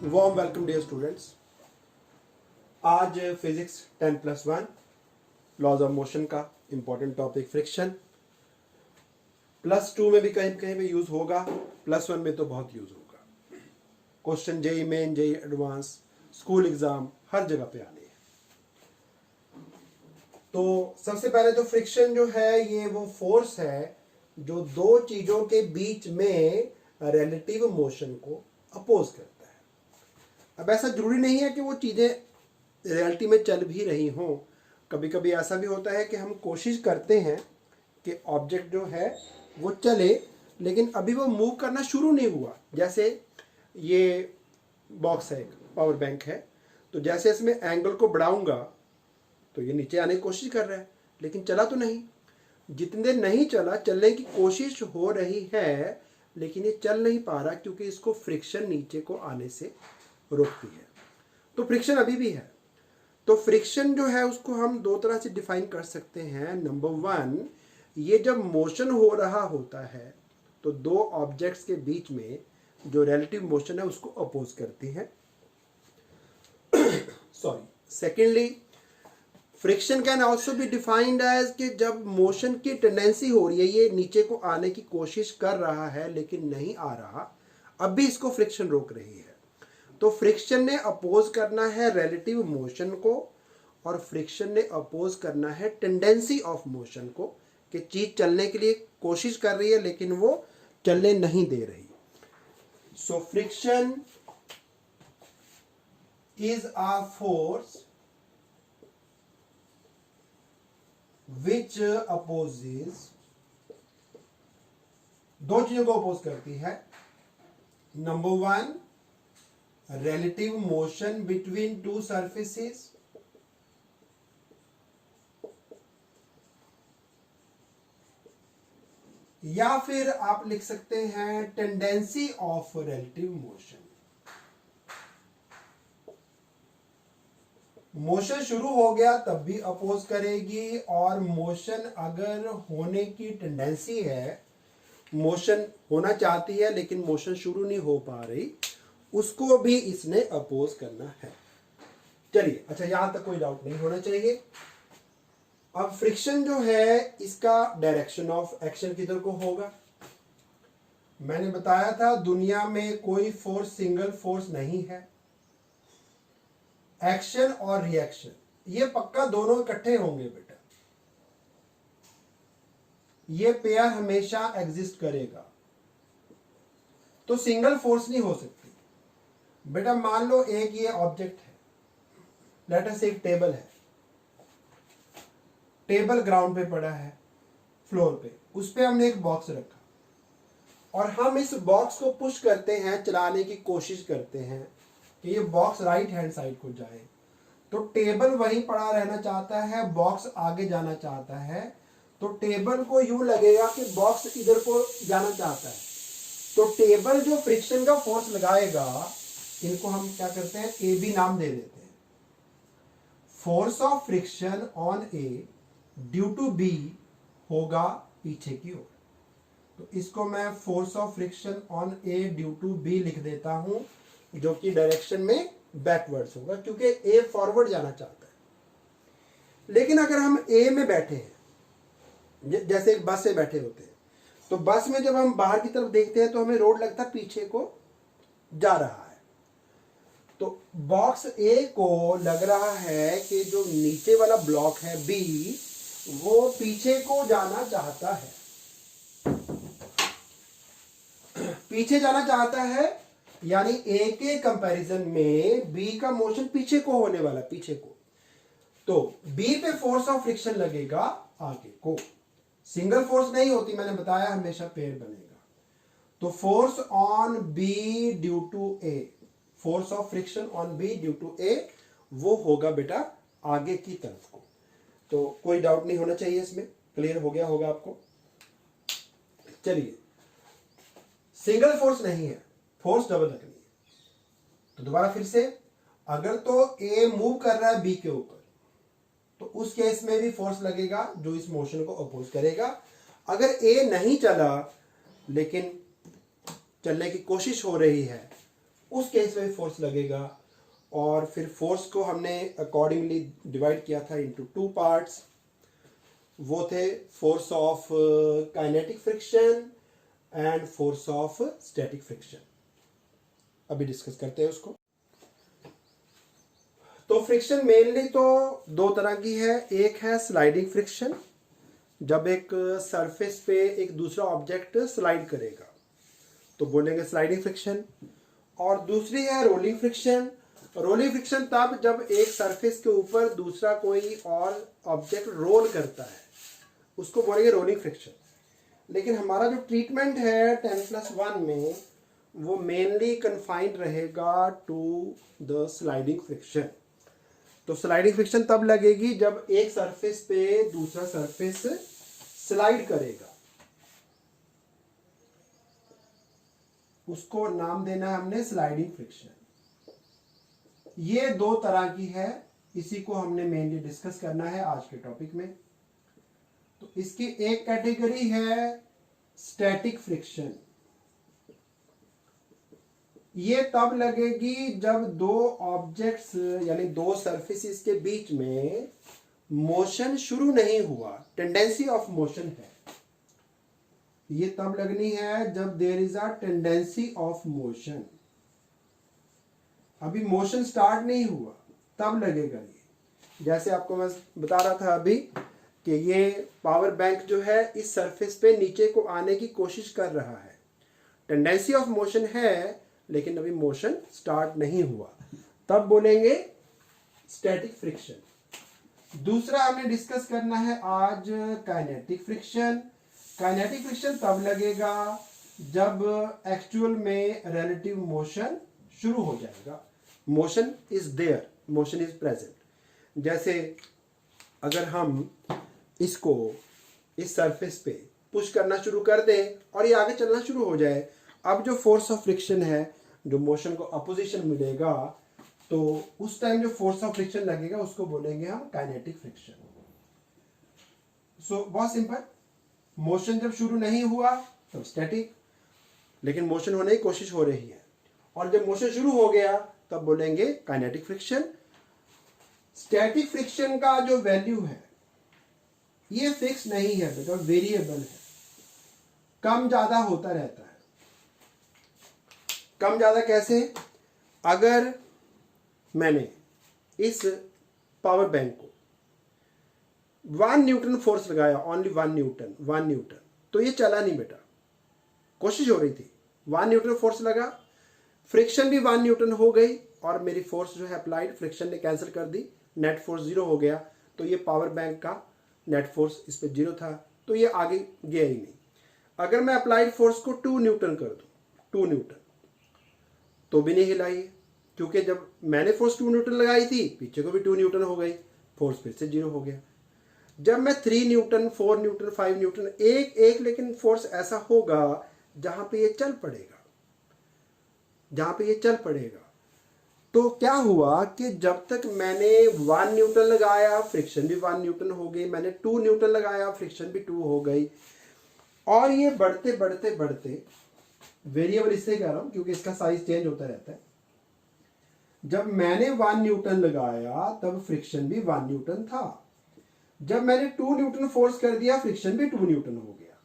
Warm welcome dear students. आज physics 10+1 laws of motion का important topic friction +2 में भी कहीं कहीं पे यूज होगा, +1 में तो बहुत यूज होगा। Question JEE Main, JEE advance, school exam हर जगह पे आने हैं। तो सबसे पहले तो फ्रिक्शन जो है ये वो फोर्स है जो दो चीजों के बीच में रिलेटिव मोशन को अपोज करता है। अब ऐसा जरूरी नहीं है कि वो चीजें रियलिटी में चल भी रही हों। कभी कभी ऐसा भी होता है कि हम कोशिश करते हैं कि ऑब्जेक्ट जो है वो चले, लेकिन अभी वो मूव करना शुरू नहीं हुआ। जैसे ये बॉक्स है, एक पावर बैंक है, तो जैसे इसमें एंगल को बढ़ाऊंगा तो ये नीचे आने की कोशिश कर रहा है, लेकिन चला तो नहीं। जितने देर नहीं चला, चलने की कोशिश हो रही है, लेकिन ये चल नहीं पा रहा क्योंकि इसको फ्रिक्शन नीचे को आने से रोकती है। तो फ्रिक्शन अभी भी है। तो फ्रिक्शन जो है उसको हम दो तरह से डिफाइन कर सकते हैं। नंबर 1, ये जब मोशन हो रहा होता है तो दो ऑब्जेक्ट्स के बीच में जो रिलेटिव मोशन है उसको अपोज करती है। Sorry. Secondly, friction can also be defined as कि जब मोशन की टेंडेंसी हो रही है, ये नीचे को आने की कोशिश कर रहा है लेकिन नहीं आ रहा, अब भी इसको फ्रिक्शन रोक रही है। तो फ्रिक्शन ने अपोज करना है रिलेटिव मोशन को और फ्रिक्शन ने अपोज करना है टेंडेंसी ऑफ मोशन को, कि चीज चलने के लिए कोशिश कर रही है लेकिन वो चलने नहीं दे रही। So friction is a force which opposes, दो चीजों को अपोज करती है। Number 1, relative motion between two surfaces, या फिर आप लिख सकते हैं tendency of relative motion. Motion शुरू हो गया तब भी अपोज करेगी, और मोशन अगर होने की टेंडेंसी है, मोशन होना चाहती है लेकिन मोशन शुरू नहीं हो पा रही, उसको भी इसने अपोज करना है। चलिए, अच्छा यहां तक कोई डाउट नहीं होना चाहिए। अब फ्रिक्शन जो है इसका डायरेक्शन ऑफ एक्शन किधर को होगा। मैंने बताया था दुनिया में कोई फोर्स सिंगल फोर्स नहीं है। एक्शन और रिएक्शन ये पक्का दोनों इकट्ठे होंगे बेटा, ये पेयर हमेशा एग्जिस्ट करेगा। तो सिंगल फोर्स नहीं हो सकती बेटा। मान लो एक ये ऑब्जेक्ट है, लेट अस से एक टेबल है, टेबल ग्राउंड पे पड़ा है, फ्लोर पे, उस पे हमने एक बॉक्स रखा और हम इस बॉक्स को पुश करते हैं, चलाने की कोशिश करते हैं कि ये बॉक्स राइट हैंड साइड को जाए। तो टेबल वहीं पड़ा रहना चाहता है, बॉक्स आगे जाना चाहता है। तो टेबल को यूं लगेगा कि बॉक्स इधर को जाना चाहता है। तो टेबल जो फ्रिक्शन का फोर्स लगाएगा, इनको हम क्या करते हैं, ए बी नाम दे देते हैं। Force of friction on A due to B होगा पीछे की ओर। तो इसको मैं force of friction on A due to B लिख देता हूं, जो कि डायरेक्शन में बैकवर्ड्स होगा क्योंकि ए फॉरवर्ड जाना चाहता है। लेकिन अगर हम ए में बैठे हैं, जैसे एक बस से बैठे होते हैं, तो बस में जब हम बाहर की तरफ देखते हैं तो हमें रोड लगता है पीछे को जा रहा है। तो बॉक्स ए को लग रहा है कि जो नीचे वाला ब्लॉक है बी, वो पीछे को जाना चाहता है, पीछे जाना चाहता है, यानी ए के कंपैरिजन में बी का मोशन पीछे को होने वाला, पीछे को। तो बी पे फोर्स ऑफ फ्रिक्शन लगेगा आगे को। सिंगल फोर्स नहीं होती, मैंने बताया, हमेशा पेयर बनेगा। तो force on B due to A, force of friction on B due to A, वो होगा बेटा आगे की तरफ को। तो कोई डाउट नहीं होना चाहिए इसमें, क्लियर हो गया होगा आपको। चलिए, सिंगल फोर्स नहीं है, फोर्स डबल लगनी है। तो दोबारा फिर से, अगर तो ए मूव कर रहा है बी के ऊपर, तो उस केस में भी फोर्स लगेगा जो इस मोशन को अपोज करेगा। अगर ए नहीं चला लेकिन चलने की कोशिश हो रही है, उस केस में फोर्स लगेगा। और फिर फोर्स को हमने अकॉर्डिंगली डिवाइड किया था इनटू टू पार्ट्स। वो थे force of kinetic friction and force of static friction. अभी डिस्कस करते हैं उसको। तो फ्रिक्शन मेनली तो दो तरह की है। एक है स्लाइडिंग फ्रिक्शन, जब एक सरफेस पे एक दूसरा ऑब्जेक्ट स्लाइड करेगा तो बोलेंगे स्लाइडिंग फ्रिक्शन। और दूसरी है रोलिंग फ्रिक्शन। रोलिंग फ्रिक्शन तब जब एक सरफेस के ऊपर दूसरा कोई और ऑब्जेक्ट रोल करता है, उसको बोलेंगे रोलिंग फ्रिक्शन। लेकिन हमारा जो ट्रीटमेंट है 10+1 में वो मेनली कन्फाइंड रहेगा टू द स्लाइडिंग फ्रिक्शन। तो स्लाइडिंग फ्रिक्शन तब लगेगी जब एक सरफेस पे दूसरा सरफेस स्लाइड करेगा, उसको नाम देना है हमने स्लाइडिंग फ्रिक्शन। ये दो तरह की है, इसी को हमने मेनली डिस्कस करना है आज के टॉपिक में। तो इसकी एक कैटेगरी है स्टैटिक फ्रिक्शन। ये तब लगेगी जब दो ऑब्जेक्ट्स यानी दो सरफेसेस के बीच में मोशन शुरू नहीं हुआ, टेंडेंसी ऑफ मोशन है। ये तब लगनी है जब there is a tendency of motion. अभी मोशन स्टार्ट नहीं हुआ तब लगेगा ये। जैसे आपको मैं बता रहा था अभी कि ये पावर बैंक जो है इस सरफेस पे नीचे को आने की कोशिश कर रहा है, टेंडेंसी ऑफ मोशन है लेकिन अभी मोशन स्टार्ट नहीं हुआ, तब बोलेंगे स्टैटिक फ्रिक्शन। दूसरा हमने डिस्कस करना है आज काइनेटिक फ्रिक्शन। काइनेटिक फ्रिक्शन तब लगेगा जब एक्चुअल में रिलेटिव मोशन शुरू हो जाएगा, motion is there, motion is present. जैसे अगर हम इसको इस सरफेस पे पुश करना शुरू कर दें और ये आगे चलना शुरू हो जाए, अब जो फोर्स ऑफ फ्रिक्शन है, जो मोशन को अपोजिशन मिलेगा, तो उस टाइम जो फोर्स ऑफ फ्रिक्शन लगेगा उसको बोलेंगे हम काइनेटिक फ्रिक्शन। सो बहुत सिंपल, मोशन जब शुरू नहीं हुआ तब स्टैटिक, लेकिन मोशन होने की कोशिश हो रही है, और जब मोशन शुरू हो गया तब बोलेंगे काइनेटिक फ्रिक्शन। स्टैटिक फ्रिक्शन का जो वैल्यू है ये फिक्स नहीं है बेटा, वेरिएबल है, कम ज्यादा होता रहता है। कम ज्यादा कैसे? अगर मैंने इस पावर बैंक को 1 न्यूटन फोर्स लगाया, ओनली 1 न्यूटन, तो ये चला नहीं बेटा, कोशिश हो रही थी, 1 न्यूटन फोर्स लगा, फ्रिक्शन भी 1 न्यूटन हो गई और मेरी फोर्स जो है अप्लाइड, फ्रिक्शन ने कैंसिल कर दी, नेट फोर्स 0 हो गया। तो ये पावर बैंक का नेट फोर्स इस पे 0 था, तो ये आगे गया ही नहीं। अगर मैं अप्लाइड फोर्स को 2 न्यूटन कर दूं, 2 न्यूटन, तो भी नहीं हिलाई, क्योंकि जब मैंने फोर्स 2 न्यूटन लगाई थी, पीछे को भी 2 न्यूटन हो गई, फोर्स फिर से 0 हो गया। जब मैं 3 न्यूटन, 4 न्यूटन, 5 न्यूटन, एक लेकिन फोर्स ऐसा होगा जहां पे ये चल पड़ेगा, तो क्या हुआ कि जब तक मैंने 1 न्यूटन लगाया, फ्रिक्शन भी 1 न्यूटन हो गई, मैंने 2 न्यूटन लगाया, फ्रिक्शन भी 2 हो गई, और ये बढ़ते बढ़ते बढ़ते, वेरिएबल इससे कह रहा हूं क्योंकि इसका साइज चेंज होता रहता है। जब मैंने 1 न्यूटन लगाया तब फ्रिक्शन भी 1 न्यूटन था, जब मैंने 2 न्यूटन फोर्स कर दिया, फ्रिक्शन भी 2 न्यूटन हो गया,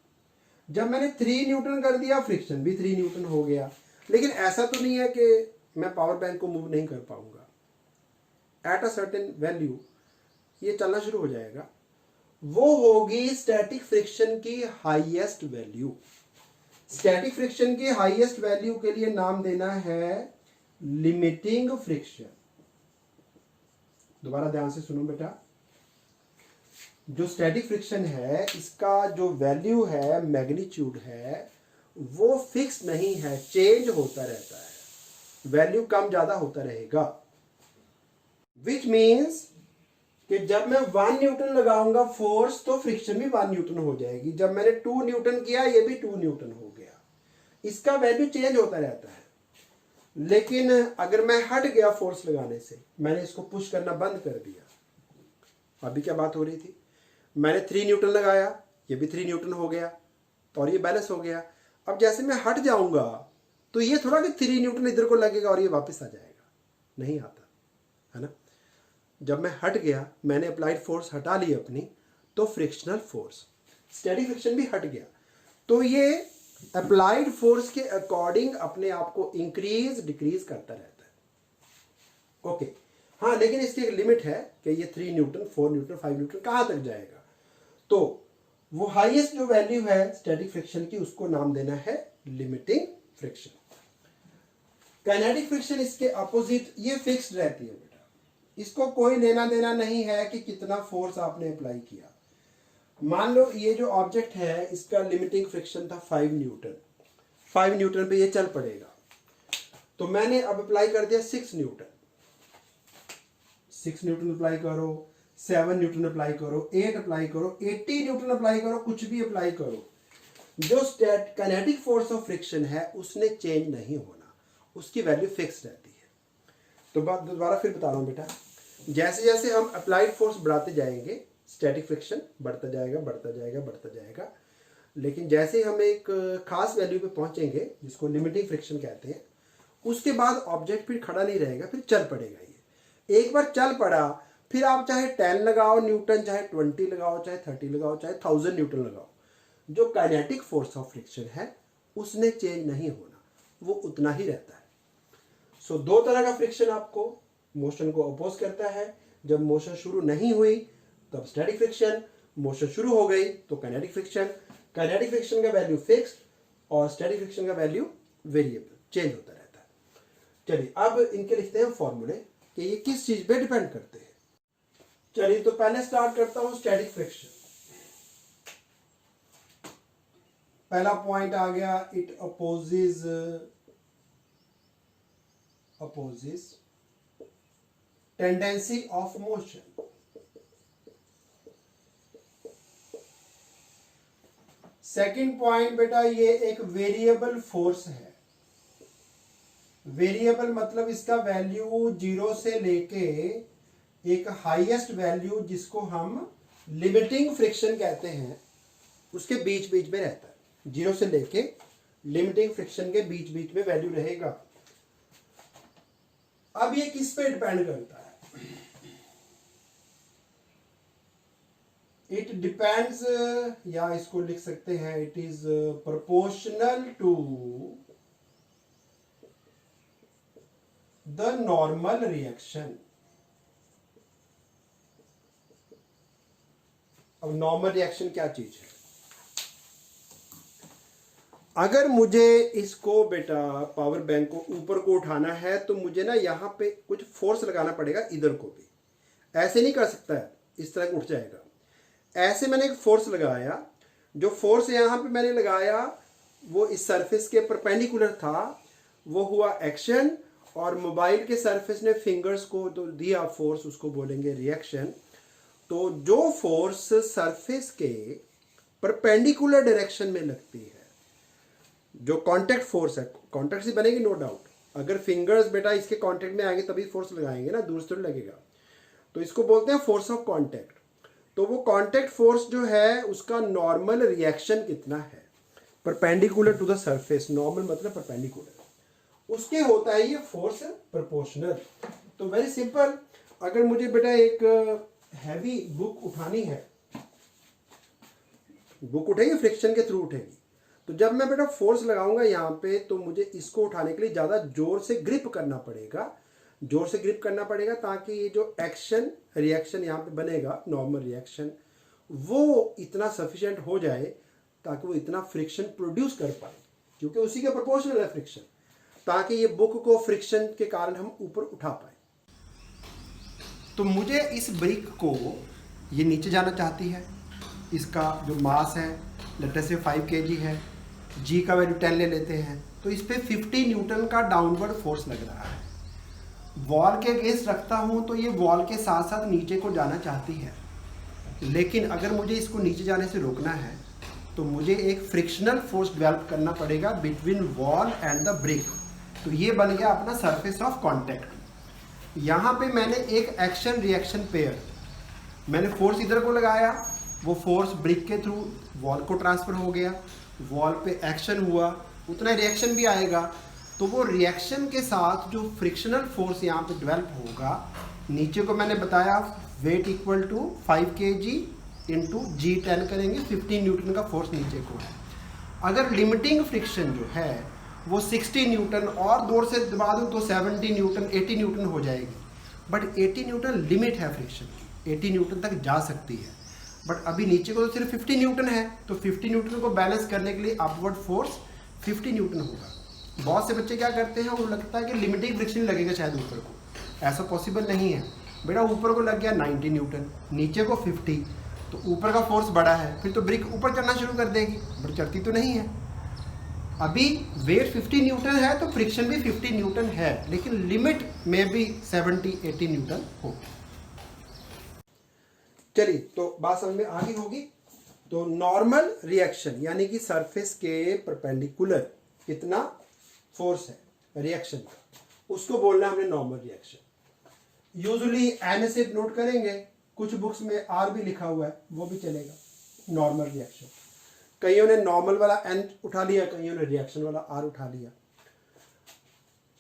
जब मैंने 3 न्यूटन कर दिया, फ्रिक्शन भी 3 न्यूटन हो गया। लेकिन ऐसा तो नहीं है कि मैं पावर बैंक को मूव नहीं कर पाऊंगा। एट अ सर्टेन वैल्यू ये चलना शुरू हो जाएगा, वो होगी स्टैटिक फ्रिक्शन की हाईएस्ट वैल्यू। स्टैटिक फ्रिक्शन की हाईएस्ट वैल्यू के लिए नाम देना है लिमिटिंग फ्रिक्शन। दोबारा ध्यान से सुनो बेटा, जो स्टैटिक फ्रिक्शन है इसका जो वैल्यू है, मैग्नीट्यूड है, वो फिक्स नहीं है, चेंज होता रहता है, वैल्यू कम ज्यादा होता रहेगा। विच मीन्स कि जब मैं 1 न्यूटन लगाऊंगा फोर्स तो फ्रिक्शन भी 1 न्यूटन हो जाएगी, जब मैंने 2 न्यूटन किया ये भी 2 न्यूटन हो गया, इसका वैल्यू चेंज होता रहता है। लेकिन अगर मैं हट गया फोर्स लगाने से, मैंने इसको पुश करना बंद कर दिया, अभी क्या बात हो रही थी, मैंने 3 न्यूटन लगाया, ये भी 3 न्यूटन हो गया और ये बैलेंस हो गया। अब जैसे मैं हट जाऊंगा तो ये थोड़ा कि 3 न्यूटन इधर को लगेगा और ये वापस आ जाएगा, नहीं आता है ना। जब मैं हट गया, मैंने अप्लाइड फोर्स हटा ली अपनी, तो फ्रिक्शनल फोर्स, स्टैटिक फ्रिक्शन भी हट गया। तो ये अप्लाइड फोर्स के अकॉर्डिंग अपने आप को इंक्रीज डिक्रीज करता रहता है। ओके हाँ, लेकिन इसकी एक लिमिट है कि ये 3 न्यूटन 4 न्यूटन 5 न्यूटन कहाँ तक जाएगा। तो वो हाईएस्ट जो वैल्यू है स्टैटिक फ्रिक्शन की, उसको नाम देना है लिमिटिंग फ्रिक्शन। काइनेटिक फ्रिक्शन इसके अपोजिट, ये फिक्स्ड रहती है बेटा, इसको कोई लेना देना नहीं है कि कितना फोर्स आपने अप्लाई किया। मान लो ये जो ऑब्जेक्ट है इसका लिमिटिंग फ्रिक्शन था 5 न्यूटन, 5 न्यूटन पे ये चल पड़ेगा, तो मैंने अब अप्लाई कर दिया 6 न्यूटन, 6 न्यूटन अप्लाई करो, 7 न्यूटन अप्लाई करो, 8 अप्लाई करो, 80 न्यूटन अप्लाई करो, कुछ भी अप्लाई करो, जो काइनेटिक फोर्स ऑफ फ्रिक्शन है उसने चेंज नहीं होना, उसकी वैल्यू फिक्स रहती है। तो दोबारा फिर बता रहा हूं बेटा, जैसे जैसे हम अप्लाइड फोर्स बढ़ाते जाएंगे स्टैटिक फ्रिक्शन बढ़ता जाएगा बढ़ता जाएगा बढ़ता जाएगा, लेकिन जैसे ही हम एक खास वैल्यू पे पहुंचेंगे जिसको लिमिटिंग फ्रिक्शन कहते हैं, उसके बाद ऑब्जेक्ट फिर खड़ा नहीं रहेगा, फिर चल पड़ेगा। ये एक बार चल पड़ा, फिर आप चाहे 10 लगाओ न्यूटन, चाहे 20 लगाओ, चाहे 30 लगाओ, चाहे 1000 न्यूटन लगाओ, जो काइनेटिक फोर्स ऑफ फ्रिक्शन है उसने चेंज नहीं होना, वो उतना ही रहता है। सो दो तरह का फ्रिक्शन आपको मोशन को अपोज करता है। जब मोशन शुरू नहीं हुई तब स्टैटिक फ्रिक्शन, मोशन शुरू हो गई तो काइनेटिक फ्रिक्शन। काइनेटिक फ्रिक्शन का वैल्यू फिक्स्ड और स्टैटिक फ्रिक्शन का वैल्यू वेरिएबल, चेंज होता रहता है। चलिए अब इनके लिखते हैं फॉर्मूले कि ये किस चीज पे डिपेंड करते हैं। चलिए तो पहले स्टार्ट करता हूं स्टैटिक फ्रिक्शन। पहला पॉइंट आ गया, it opposes tendency of motion. Second point बेटा, ये एक वेरिएबल फोर्स है। वेरिएबल मतलब इसका वैल्यू 0 से लेके एक हाईएस्ट वैल्यू जिसको हम लिमिटिंग फ्रिक्शन कहते हैं उसके बीच बीच में रहता है। 0 से लेके लिमिटिंग फ्रिक्शन के बीच बीच में वैल्यू रहेगा। अब ये किस पे डिपेंड करता है? इट डिपेंड्स, या इसको लिख सकते हैं it is proportional to the normal reaction. अब नॉर्मल रिएक्शन क्या चीज है? अगर मुझे इसको बेटा पावर बैंक को ऊपर को उठाना है तो मुझे ना यहां पे कुछ फोर्स लगाना पड़ेगा, इधर को भी ऐसे नहीं कर सकता है, इस तरह उठ जाएगा। ऐसे मैंने एक फोर्स लगाया, जो फोर्स यहां पे मैंने लगाया वो इस सरफेस के परपेंडिकुलर था, वो हुआ एक्शन, और मोबाइल के सरफेस ने फिंगर्स को तो दिया फोर्स, उसको बोलेंगे रिएक्शन। तो जो फोर्स सरफेस के परपेंडिकुलर डायरेक्शन में लगती है, जो कांटेक्ट फोर्स है, कांटेक्ट से बनेगी नो डाउट। अगर फिंगर्स बेटा इसके कांटेक्ट में आएंगे तभी फोर्स लगाएंगे ना, दूर से तो लगेगा। तो इसको बोलते हैं फोर्स ऑफ कांटेक्ट। तो वो कांटेक्ट फोर्स जो है उसका नॉर्मल रिएक्शन कितना है perpendicular to the surface, normal मतलब परपेंडिकुलर, उसके होता है ये फोर्स प्रोपोर्शनल। तो वेरी सिंपल, अगर मुझे बेटा एक हैवी बुक उठानी है, बुक उठेगी फ्रिक्शन के थ्रू उठेगी, तो जब मैं बेटा फोर्स लगाऊंगा यहाँ पे तो मुझे इसको उठाने के लिए ज्यादा जोर से ग्रिप करना पड़ेगा, जोर से ग्रिप करना पड़ेगा ताकि ये जो एक्शन रिएक्शन यहाँ पे बनेगा नॉर्मल रिएक्शन, वो इतना सफिशिएंट हो जाए ताकि वो इतना फ्रिक्शन प्रोड्यूस कर पाए, क्योंकि उसी के प्रोपोर्शनल है फ्रिक्शन, ताकि ये बुक को फ्रिक्शन के कारण हम ऊपर उठा पाए। तो मुझे इस ब्रिक को, ये नीचे जाना चाहती है, इसका जो मास है लेटर से 5 kg है, जी का वैल्यू 10 ले लेते हैं, तो इस पे 50 न्यूटन का डाउनवर्ड फोर्स लग रहा है। वॉल के अगेंस्ट रखता हूं तो ये वॉल के साथ साथ नीचे को जाना चाहती है, लेकिन अगर मुझे इसको नीचे जाने से रोकना है तो मुझे एक फ्रिक्शनल फोर्स डेवलप करना पड़ेगा between wall and the brick. तो ये बन गया अपना सरफेस ऑफ कांटेक्ट। यहाँ पे मैंने एक एक्शन रिएक्शन पेयर, मैंने फोर्स इधर को लगाया, वो फोर्स ब्रिक के थ्रू वॉल को ट्रांसफर हो गया, वॉल पे एक्शन हुआ, उतना रिएक्शन भी आएगा। तो वो रिएक्शन के साथ जो फ्रिक्शनल फोर्स यहाँ पे डेवलप होगा, नीचे को मैंने बताया weight equal to 5 kg into G10 करेंगे, 15 न्यूटन का फोर्स नीचे को है। अगर लिमिटिंग फ्रिक्शन जो है वो 60 न्यूटन और दूर से दबा दूँ तो 70 न्यूटन 80 न्यूटन हो जाएगी, बट 80 न्यूटन लिमिट है फ्रिक्शन की, 80 न्यूटन तक जा सकती है। बट अभी नीचे को तो सिर्फ 50 न्यूटन है, तो 50 न्यूटन को बैलेंस करने के लिए अपवर्ड फोर्स 50 न्यूटन होगा। बहुत से बच्चे क्या करते हैं, वो लगता है कि लिमिटिंग फ्रिक्शन लगेगा शायद ऊपर को, ऐसा पॉसिबल नहीं है बेटा। ऊपर को लग गया 90 न्यूटन, नीचे को 50, तो ऊपर का फोर्स बड़ा है, फिर तो ब्रिक ऊपर चढ़ना शुरू कर देगी, बट चढ़ती तो नहीं है। अभी वेट 50 न्यूटन है तो फ्रिक्शन भी 50 न्यूटन है, लेकिन लिमिट में भी 70-80 न्यूटन हो। चलिए, तो बात समझ में आ गई होगी। तो नॉर्मल रिएक्शन यानी कि सरफेस के परपेंडिकुलर कितना फोर्स है रिएक्शन का, उसको बोलना हमने नॉर्मल रिएक्शन। यूजुअली एन से नोट करेंगे, कुछ बुक्स में आर भी लिखा हुआ है, वो भी चलेगा। नॉर्मल रिएक्शन, कईयों ने नॉर्मल वाला एन उठा लिया, कईयों ने रिएक्शन वाला आर उठा लिया।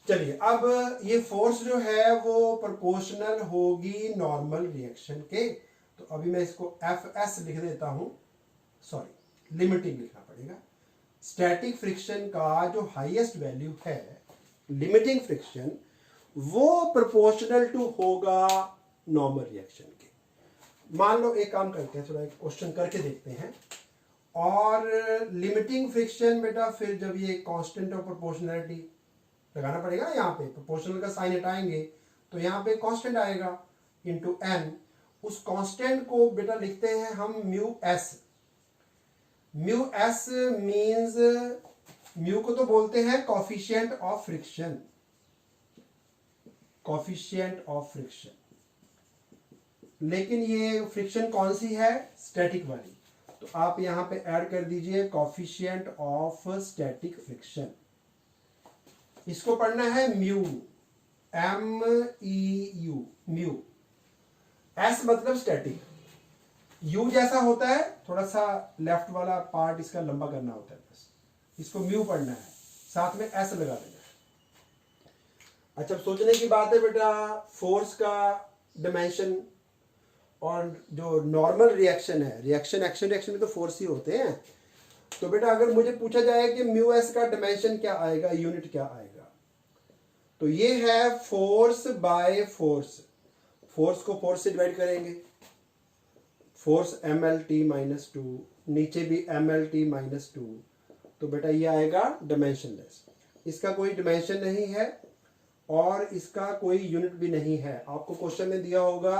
चलिए, अब ये फोर्स जो है वो प्रोपोर्शनल होगी नॉर्मल रिएक्शन के। तो अभी मैं इसको एफ एस लिख देता हूं, सॉरी लिमिटिंग लिखना पड़ेगा। स्टैटिक फ्रिक्शन का जो हाईएस्ट वैल्यू है लिमिटिंग फ्रिक्शन, वो प्रोपोर्शनल टू होगा नॉर्मल रिएक्शन के। मान लो एक काम करते हैं, थोड़ा एक क्वेश्चन करके देखते हैं। और लिमिटिंग फ्रिक्शन बेटा, फिर जब ये कांस्टेंट ऑफ प्रोपोर्शनैलिटी लगाना पड़ेगा, यहाँ पे प्रोपोर्शनल का साइन हटाएंगे तो यहाँ पे कांस्टेंट आएगा इनटू एन। उस कांस्टेंट को बेटा लिखते हैं हम mu S. Mu S means, mu को तो बोलते हैं coefficient of friction, coefficient of friction. लेकिन ये फ्रिक्शन कौन सी है? स्टैटिक वाली। तो आप यहां पे ऐड कर दीजिए कॉफिशिएंट ऑफ स्टैटिक फ्रिक्शन। इसको पढ़ना है mu, M E U, mu. S मतलब स्टैटिक, यू जैसा होता है, थोड़ा सा लेफ्ट वाला पार्ट इसका लंबा करना होता है, बस इसको म्यू पढ़ना है, साथ में एस लगा देना है। अच्छा, सोचने की बात है बेटा, फोर्स का डिमेंशन और जो नॉर्मल रिएक्शन है, रिएक्शन एक्शन रिएक्शन में तो फोर्स ही होते हैं। तो बेटा अगर मुझे पूछा जाए कि म्यू एस का डिमेंशन क्या आएगा, यूनिट क्या आएगा, तो ये है फोर्स बाय फोर्स। फोर्स को फोर्स से डिवाइड करेंगे, force M L T minus two, नीचे भी M L T minus two, तो बेटा ये आएगा डिमेंशनलेस। इसका कोई डिमेंशन नहीं है और इसका कोई यूनिट भी नहीं है। आपको क्वेश्चन में दिया होगा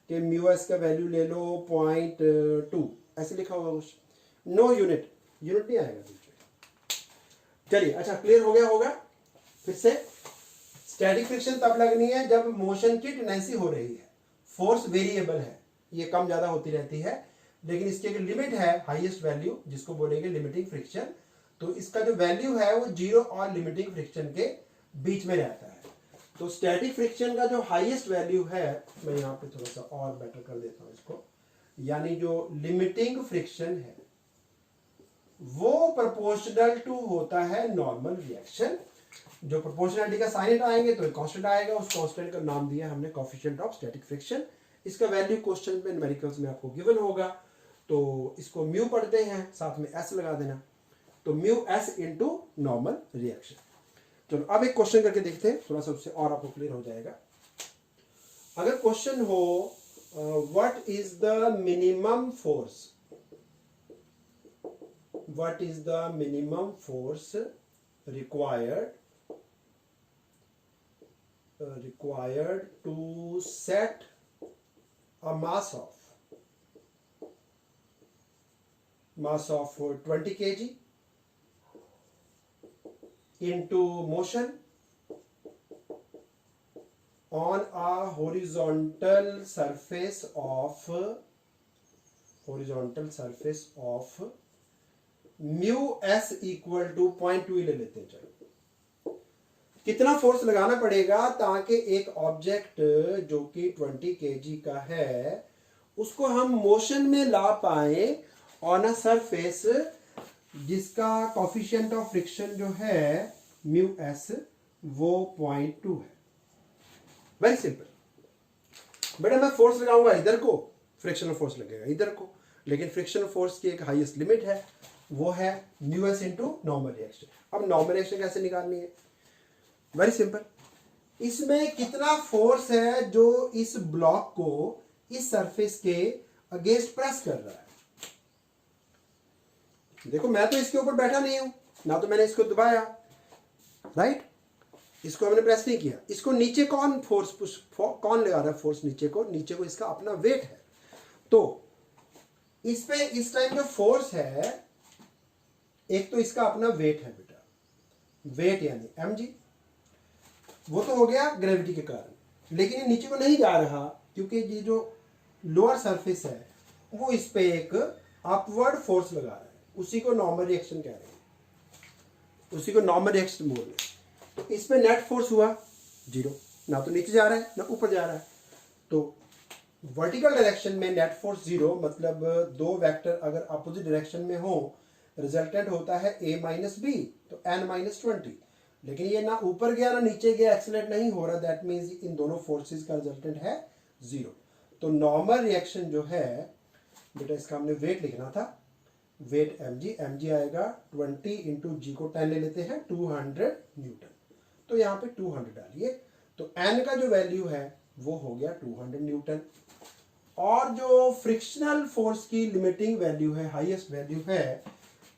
कि म्यू एस का वैल्यू ले लो 0.2, ऐसे लिखा होगा कुछ, नो यूनिट, यूनिट नहीं आएगा। चलिए, अच्छा क्लियर हो गया होगा। फिर से स्टैटिक फ्रिक्शन तब लगनी है जब मोशन की टेंडेंसी हो रही है, फोर्स वेरिएबल है, ये कम ज्यादा होती रहती है, लेकिन इसकी एक लिमिट है, हाईएस्ट वैल्यू, जिसको बोलेंगे लिमिटिंग फ्रिक्शन। तो इसका जो वैल्यू है वो 0 और लिमिटिंग फ्रिक्शन के बीच में रहता है। तो स्टैटिक फ्रिक्शन का जो हाईएस्ट वैल्यू है, मैं यहाँ पे थोड़ा सा और बेटर कर देता हूँ इसको, यानी जो लिमिटिंग फ्रिक्शन है वो प्रोपोर्शनल टू होता है नॉर्मल रिएक्शन। जो प्रोपोर्शनलिटी का साइन हटाएंगे तो एक कांस्टेंट आएगा, उस कांस्टेंट का नाम दिया हमने कोएफिशिएंट ऑफ स्टैटिक फ्रिक्शन। इसका वैल्यू क्वेश्चन में न्यूमेरिकल्स में आपको गिवन होगा, तो इसको म्यू पढ़ते हैं, साथ में एस लगा देना, तो mu S into normal reaction. चलो अब एक क्वेश्चन करके देखते हैं, थोड़ा सा उससे और आपको क्लियर हो जाएगा। अगर क्वेश्चन हो what is the minimum force, what is the minimum force required to set a mass of 20 kg into motion on a horizontal surface of mu S equal to 0.2 ले लेते हैं। चलो, कितना फोर्स लगाना पड़ेगा ताकि एक ऑब्जेक्ट जो कि 20 kg का है उसको हम मोशन में ला पाए ऑन अ सरफेस जिसका कोएफिशिएंट ऑफ फ्रिक्शन जो है म्यू एस वो 0.2 है। Very simple. बेटा मैं फोर्स लगाऊंगा इधर को, फ्रिक्शनल फोर्स लगेगा इधर को, लेकिन फ्रिक्शनल फोर्स की एक हाईएस्ट लिमिट है, वो है mu S into normal reaction. अब नॉर्मल रिएक्शन कैसे निकालनी है? Very simple. इसमें कितना फोर्स है जो इस ब्लॉक को इस सरफेस के अगेंस्ट प्रेस कर रहा है? देखो मैं तो इसके ऊपर बैठा नहीं हूं, ना तो मैंने इसको दबाया, राइट? इसको हमने प्रेस नहीं किया। इसको नीचे कौन फोर्स कौन लगा रहा है फोर्स? नीचे को इसका अपना वेट है। तो इस पे इस टाइम जो फोर्स है, एक तो इसका अपना वेट है बेटा, वेट यानी mg, वो तो हो गया ग्रेविटी के कारण। लेकिन ये नीचे को नहीं जा रहा क्योंकि ये जो लोअर सरफेस है वो इस पे एक अपवर्ड फोर्स लगा रहा है, उसी को नॉर्मल रिएक्शन कह रहे हैं, उसी को नॉर्मल रिएक्शन बोल रहे हैं। तो इस पे नेट फोर्स हुआ 0, ना तो नीचे जा रहा है ना ऊपर जा रहा है। तो वर्टिकल डायरेक्शन में नेट फोर्स 0, मतलब दो वेक्टर अगर अपोजिट डायरेक्शन में हो, रिजल्टेंट होता है a माइनस बी, तो n माइनस 20। लेकिन ये ना ऊपर गया ना नीचे गया, एक्सेलरेट नहीं हो रहा, दैट मीन्स इन दोनों फोर्सेस का रिजल्टेंट है 0। तो नॉर्मल रिएक्शन जो है बेटा, इसका हमने वेट लिखना था, वेट mg आएगा 20 इंटू जी को 10 ले लेते हैं, 200 न्यूटन। तो यहाँ पे 200 डालिए, तो n का जो वैल्यू है वो हो गया 200 न्यूटन। और जो फ्रिक्शनल फोर्स की लिमिटिंग वैल्यू है, हाईएस्ट वैल्यू है,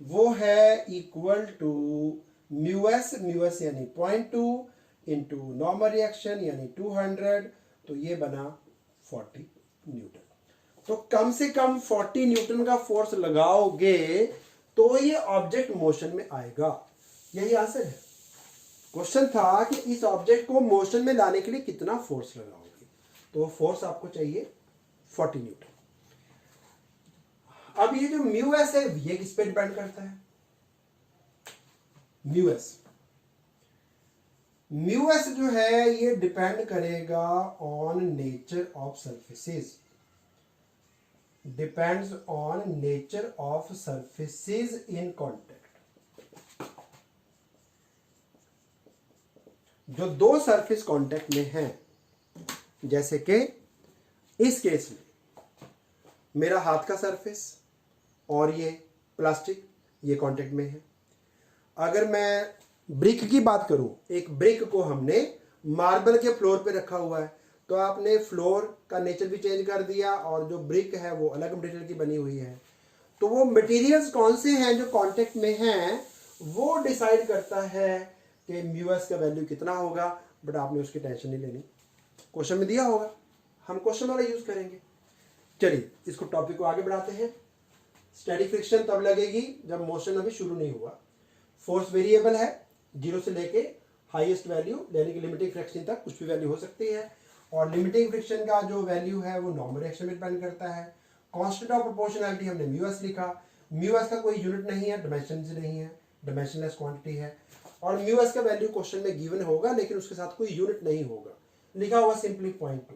वो है इक्वल टू म्यू एस यानी 0.2 इंटू नॉर्मल रिएक्शन यानी 200, तो ये बना 40 न्यूटन। तो कम से कम 40 न्यूटन का फोर्स लगाओगे तो ये ऑब्जेक्ट मोशन में आएगा। यही आंसर है। क्वेश्चन था कि इस ऑब्जेक्ट को मोशन में लाने के लिए कितना फोर्स लगाओगे, तो फोर्स आपको चाहिए 40 न्यूटन। अब ये जो म्यू एस है ये किस पे डिपेंड करता है? म्यू एस जो है ये डिपेंड करेगा on nature of surfaces, depends on nature of surfaces in contact. जो दो सरफेस कांटेक्ट में हैं, जैसे कि इस केस में मेरा हाथ का सरफेस और ये प्लास्टिक, ये कांटेक्ट में है। अगर मैं ब्रिक की बात करूं, एक ब्रिक को हमने मार्बल के फ्लोर पे रखा हुआ है, तो आपने फ्लोर का नेचर भी चेंज कर दिया और जो ब्रिक है वो अलग मटेरियल की बनी हुई है। तो वो मटेरियल्स कौन से हैं जो कांटेक्ट में हैं, वो डिसाइड करता है कि म्यू एस का वैल्यू कितना होगा। बट आपने उसकी टेंशन नहीं लेनी, क्वेश्चन में दिया होगा, हम क्वेश्चन वाला यूज करेंगे। चलिए इसको टॉपिक को आगे बढ़ाते हैं। स्टैटिक फ्रिक्शन तब लगेगी जब मोशन अभी शुरू नहीं हुआ। फोर्स वेरिएबल है, 0 से लेके हाईएस्ट वैल्यू यानी कि लिमिटिंग फ्रिक्शन तक कुछ भी वैल्यू हो सकती है। और लिमिटिंग फ्रिक्शन का जो वैल्यू है वो नॉर्मल रिएक्शन में डिपेंड करता है। कांस्टेंट ऑफ प्रोपोर्शनैलिटी हमने म्यू एस लिखा। म्यू एस का कोई यूनिट नहीं है, डायमेंशन नहीं है, डायमेंशनलेस क्वांटिटी है। और म्यू एस का वैल्यू क्वेश्चन में गिवन होगा, लेकिन उसके साथ कोई यूनिट नहीं होगा, लिखा हुआ सिंपली 0.2।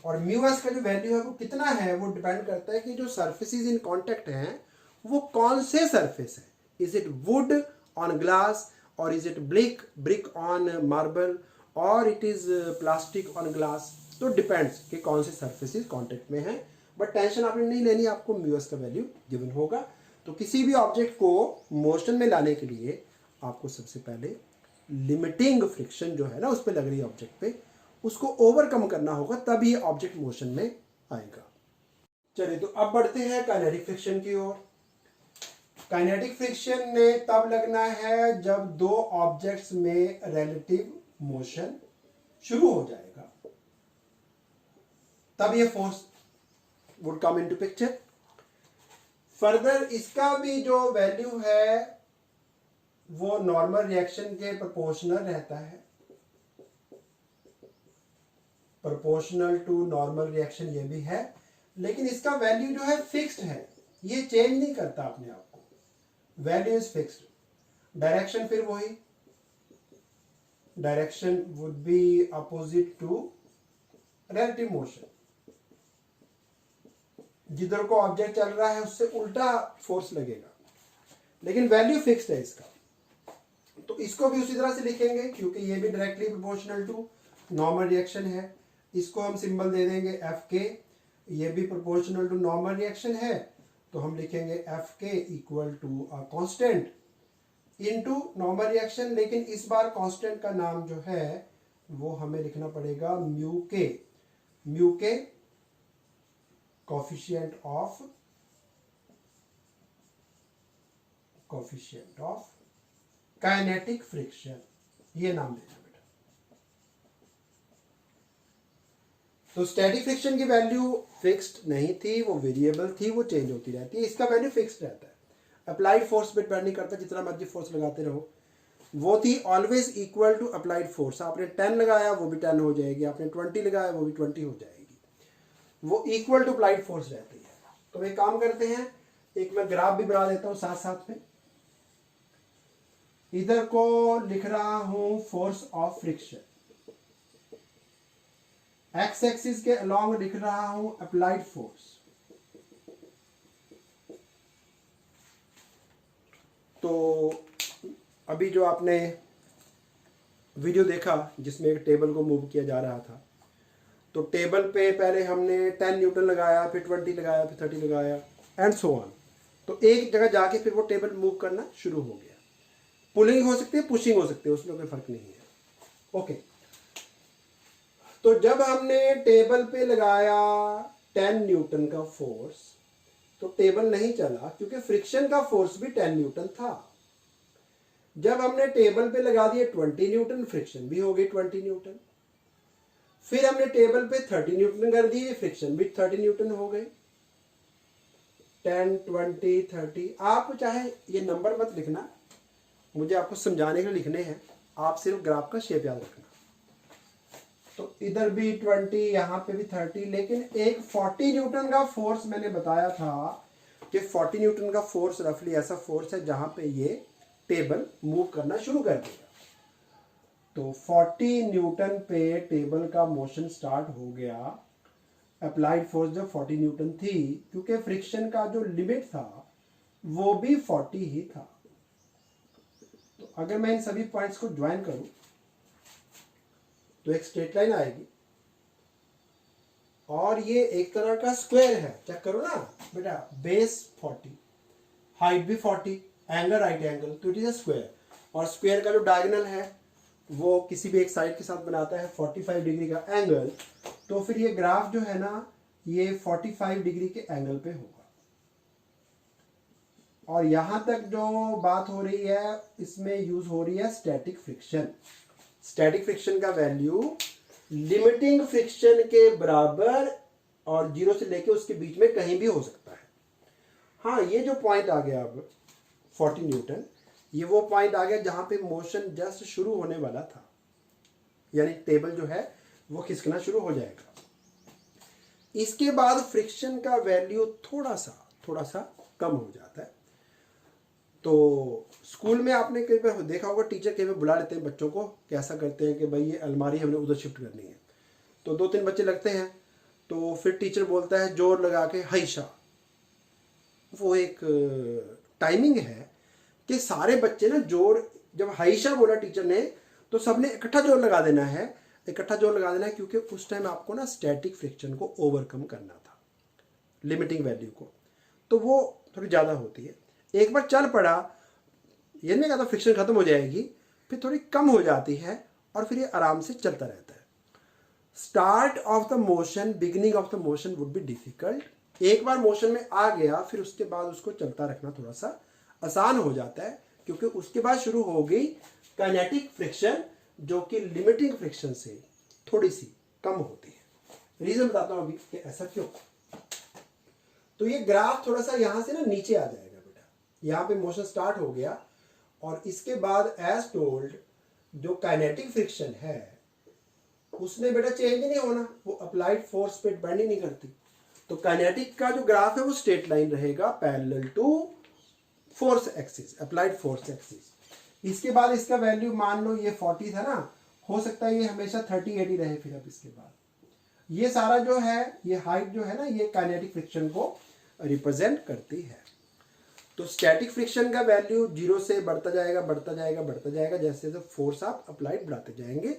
और म्यू एस का जो वैल्यू है वो कितना है, वो डिपेंड करता है कि जो सर्फेसेस इन कांटेक्ट हैं वो कौन से सरफेस है। Is it wood on glass, और is it brick on marble, और it is plastic on glass. तो डिपेंड्स कि कौन से सरफेसेस कांटेक्ट में हैं। बट टेंशन आपने नहीं लेनी, आपको म्यू एस का वैल्यू गिवन होगा। तो किसी भी ऑब्जेक्ट को मोशन में लाने के लिए आपको सबसे पहले लिमिटिंग फ्रिक्शन जो है ना उस पर लग रही है ऑब्जेक्ट पे, उसको ओवरकम करना होगा, तब ये ऑब्जेक्ट मोशन में आएगा। चलिए तो अब बढ़ते हैं काइनेटिक फ्रिक्शन की ओर। काइनेटिक फ्रिक्शन में तब लगना है जब दो ऑब्जेक्ट्स में रिलेटिव मोशन शुरू हो जाएगा, तब ये force would come into picture. Further इसका भी जो वैल्यू है वो नॉर्मल रिएक्शन के प्रोपोर्शनल रहता है, प्रोपोर्शनल टू नॉर्मल रिएक्शन ये भी है। लेकिन इसका वैल्यू जो है फिक्स्ड है, ये चेंज नहीं करता अपने आप को, वैल्यू इज फिक्स्ड। डायरेक्शन फिर वही, direction would be opposite to relative motion. जिधर को ऑब्जेक्ट चल रहा है उससे उल्टा फोर्स लगेगा, लेकिन वैल्यू फिक्स्ड है इसका। तो इसको भी उसी तरह से लिखेंगे क्योंकि ये भी directly proportional to normal reaction है। इसको हम सिंबल दे देंगे एफ के, ये भी प्रोपोर्शनल टू नॉर्मल रिएक्शन है, तो हम लिखेंगे F K equal to a constant into normal reaction. लेकिन इस बार कांस्टेंट का नाम जो है वो हमें लिखना पड़ेगा म्यू के। म्यू के कोफिशिएंट ऑफ काइनेटिक फ्रिक्शन, ये नाम देना बेटा। तो स्टैटिक फ्रिक्शन की वैल्यू फिक्स्ड नहीं थी, वो वेरिएबल थी, वो चेंज होती रहती है। इसका वैल्यू फिक्स्ड रहता है, अप्लाइड फोर्स पे डिपेंड नहीं करता, जितना मर्जी फोर्स लगाते रहो। वो थी always equal to applied force. आपने 10 लगाया वो भी 10 हो जाएगी, आपने 20 लगाया वो भी 20 हो जाएगी, वो इक्वल टू अप्लाइड फोर्स रहती है। तो एक काम करते हैं, एक मैं ग्राफ भी बना देता हूं साथ साथ में। इधर को लिख रहा हूं force of friction, x axis के अलोंग लिख रहा हूं अप्लाइड फोर्स। तो अभी जो आपने वीडियो देखा जिसमें एक टेबल को मूव किया जा रहा था, तो टेबल पे पहले हमने 10 न्यूटन लगाया, फिर 20 लगाया, फिर 30 लगाया एंड सो ऑन। तो एक जगह जाके फिर वो टेबल मूव करना शुरू हो गया। पुलिंग हो सकती है, पुशिंग हो सकती है, उसमें कोई फर्क नहीं है। ओके, तो जब हमने टेबल पे लगाया 10 न्यूटन का फोर्स, तो टेबल नहीं चला क्योंकि फ्रिक्शन का फोर्स भी 10 न्यूटन था। जब हमने टेबल पे लगा दिए 20 न्यूटन, फ्रिक्शन भी हो गई 20 न्यूटन। फिर हमने टेबल पे 30 न्यूटन कर दिए, फ्रिक्शन भी 30 न्यूटन हो गए। 10, 20, 30। आप चाहे ये नंबर मत लिखना, मुझे आपको समझाने के लिए लिखने हैं, आप सिर्फ ग्राफ का शेप याद रखना। तो इधर भी 20, यहाँ पे भी 30, लेकिन एक 40 न्यूटन का फोर्स मैंने बताया था कि 40 न्यूटन का फोर्स रफली ऐसा फोर्स है जहां पे ये टेबल मूव करना शुरू कर देगा। तो 40 न्यूटन पे टेबल का मोशन स्टार्ट हो गया। अप्लाइड फोर्स जब 40 न्यूटन थी, क्योंकि फ्रिक्शन का जो लिमिट था वो भी 40 ही था। तो अगर मैं इन सभी पॉइंट्स को ज्वाइन करूं तो एक स्ट्रेट लाइन आएगी और ये एक तरह का स्क्वायर है। चेक करो ना बेटा, बेस 40, हाइट भी 40, एंगल राइट एंगल, तो इट इज अ स्क्वायर। और स्क्वायर का जो डायगोनल है वो किसी भी एक साइड के साथ बनाता है 45 डिग्री का एंगल। तो फिर ये ग्राफ जो है ना, ये 45 डिग्री के एंगल पे होगा। और यहां तक जो बात हो रही है, इसमें यूज हो रही है स्टैटिक फ्रिक्शन। स्टैटिक फ्रिक्शन का वैल्यू लिमिटिंग फ्रिक्शन के बराबर और 0 से लेके उसके बीच में कहीं भी हो सकता है। हाँ, ये जो पॉइंट आ गया अब 40 न्यूटन, ये वो पॉइंट आ गया जहां पे मोशन जस्ट शुरू होने वाला था, यानी टेबल जो है वो खिसकना शुरू हो जाएगा। इसके बाद फ्रिक्शन का वैल्यू थोड़ा सा कम हो जाता है। तो स्कूल में आपने कई बार देखा होगा, टीचर कई बार बुला लेते हैं बच्चों को, कैसा करते हैं कि भाई ये अलमारी हमने उधर शिफ्ट करनी है। तो 2-3 बच्चे लगते हैं, तो फिर टीचर बोलता है जोर लगा के हैशा। वो एक टाइमिंग है कि सारे बच्चे ना जोर, जब हैशा बोला टीचर ने तो सबने इकट्ठा जोर लगा देना है, क्योंकि उस टाइम आपको ना स्टैटिक फ्रिक्शन को ओवरकम करना था, लिमिटिंग वैल्यू को, तो वो थोड़ी ज़्यादा होती है। एक बार चल पड़ा, ये नहीं कहता फ्रिक्शन खत्म हो जाएगी, फिर थोड़ी कम हो जाती है और फिर ये आराम से चलता रहता है। Start of the motion, beginning of the motion would be difficult. एक बार मोशन में आ गया फिर उसके बाद उसको चलता रखना थोड़ा सा आसान हो जाता है, क्योंकि उसके बाद शुरू हो गई काइनेटिक फ्रिक्शन, जो कि लिमिटिंग फ्रिक्शन से थोड़ी सी कम होती है। रीजन बताता हूं अभी कि ऐसा क्यों। तो ये ग्राफ थोड़ा सा यहां से ना नीचे आ जाएगा बेटा, यहां पे मोशन स्टार्ट हो गया और इसके बाद एज टोल्ड जो काइनेटिक फ्रिक्शन है उसने बेटा चेंज नहीं होना, वो अप्लाइड फोर्स पे डिपेंड ही नहीं करती। तो काइनेटिक का जो ग्राफ है वो स्ट्रेट लाइन रहेगा parallel to force axis, applied force axis. इसके बाद इसका वैल्यू मान लो ये 40 था ना, हो सकता है ये हमेशा 30-80 रहे। फिर अब इसके बाद ये सारा जो है, ये हाइट जो है ना, ये काइनेटिक फ्रिक्शन को रिप्रेजेंट करती है। तो स्टैटिक फ्रिक्शन का वैल्यू 0 से बढ़ता जाएगा बढ़ता जाएगा बढ़ता जाएगा जैसे जैसे फोर्स आप अप्लाइड बढ़ाते जाएंगे,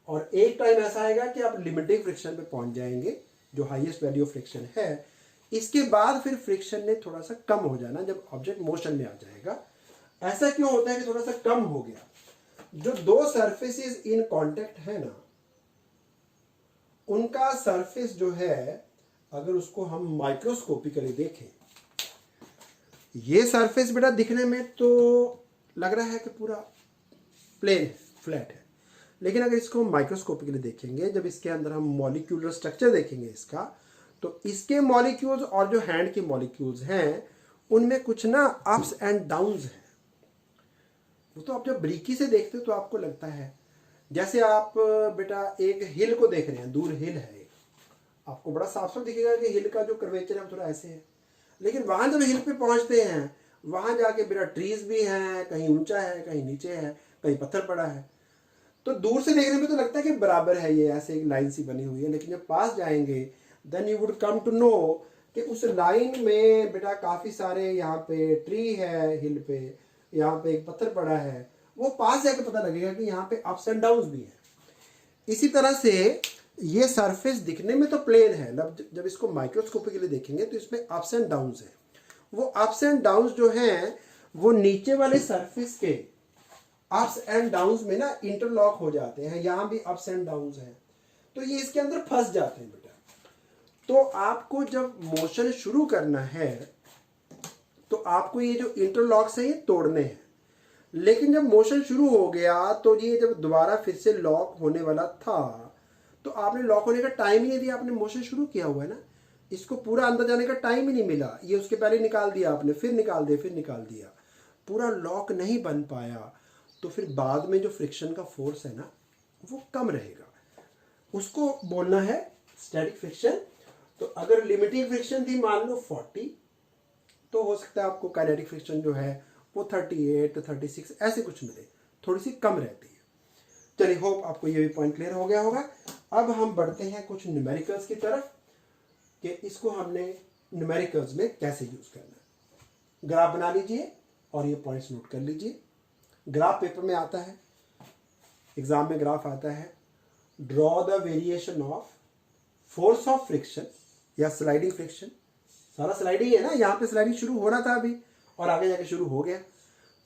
और एक टाइम ऐसा आएगा कि आप लिमिटिंग फ्रिक्शन पे पहुंच जाएंगे जो हाईएस्ट वैल्यू ऑफ फ्रिक्शन है। इसके बाद फिर फ्रिक्शन ने थोड़ा सा कम हो जाना जब ऑब्जेक्ट मोशन में आ जाएगा। ऐसा क्यों होता है कि थोड़ा सा कम हो गया? जो दो सरफेसेस इन कांटेक्ट है ना, उनका सरफेस जो है, अगर उसको हम माइक्रोस्कोपिकली देखें, ये सरफेस बेटा दिखने में तो लग रहा है कि पूरा प्लेन है, फ्लैट है, लेकिन अगर इसको माइक्रोस्कोपिकली देखेंगे, जब इसके अंदर हम मॉलिक्यूलर स्ट्रक्चर देखेंगे इसका, तो इसके मॉलिक्यूल्स और जो हैंड के मॉलिक्यूल्स हैं उनमें कुछ ना अप्स एंड डाउन्स हैं। वो तो आप जब ब्रीकी से देखते हो तो आपको लगता है जैसे आप बेटा एक हिल को देख रहे हैं, दूर हिल है एक, आपको बड़ा साफ साफ दिखेगा कि हिल का जो कर्वेचर है थोड़ा ऐसे है, लेकिन वहां जब हिल पे पहुंचते हैं वहां जाके बेटा ट्रीज भी हैं, कहीं ऊंचा है कहीं नीचे है, कहीं पत्थर पड़ा है, तो दूर से देखने में तो लगता है कि बराबर है, ये ऐसे एक लाइन सी बनी हुई है, लेकिन जब पास जाएंगे then you would come to know कि उस लाइन में बेटा काफी सारे यहाँ पे ट्री है, हिल पे यहाँ पे एक पत्थर पड़ा है, वो पास जाके पता लगेगा कि यहाँ पे अप्स एंड डाउन्स भी है। इसी तरह से ये सरफेस दिखने में तो प्लेन है, जब इसको माइक्रोस्कोपिकली देखेंगे तो इसमें अप्स एंड डाउन्स है। वो अप्स एंड डाउन्स जो हैं वो नीचे वाले सरफेस के अप्स एंड डाउन्स में ना इंटरलॉक हो जाते हैं, यहाँ भी अप्स एंड डाउन्स हैं, तो ये इसके अंदर फंस जाते हैं बेटा। तो आपको जब मोशन शुरू करना है तो आपको ये जो इंटरलॉक्स है ये तोड़ने हैं, लेकिन जब मोशन शुरू हो गया तो ये जब दोबारा फिर से लॉक होने वाला था तो आपने लॉक होने का टाइम ही नहीं दिया, आपने मोशन शुरू किया हुआ है ना, इसको पूरा अंदर जाने का टाइम ही नहीं मिला, ये उसके पहले निकाल दिया आपने, फिर निकाल दिया फिर निकाल दिया, पूरा लॉक नहीं बन पाया, तो फिर बाद में जो फ्रिक्शन का फोर्स है ना वो कम रहेगा, उसको बोलना है स्टैटिक फ्रिक्शन। तो अगर लिमिटिंग फ्रिक्शन थी मान लो 40, तो हो सकता है आपको काइनेटिक फ्रिक्शन जो है वो 38 to 36 ऐसे कुछ मिले, थोड़ी सी कम रहती है। चलिए, होप आपको ये भी पॉइंट क्लियर हो गया होगा। अब हम बढ़ते हैं कुछ न्यूमेरिकल्स की तरफ कि इसको हमने न्यूमेरिकल्स में कैसे यूज करना है। ग्राफ बना लीजिए और ये पॉइंट्स नोट कर लीजिए। ग्राफ पेपर में आता है, एग्जाम में ग्राफ आता है, draw the variation of force of friction या स्लाइडिंग फ्रिक्शन, सारा स्लाइडिंग है ना, यहाँ पे स्लाइडिंग शुरू होना था अभी और आगे जाके शुरू हो गया।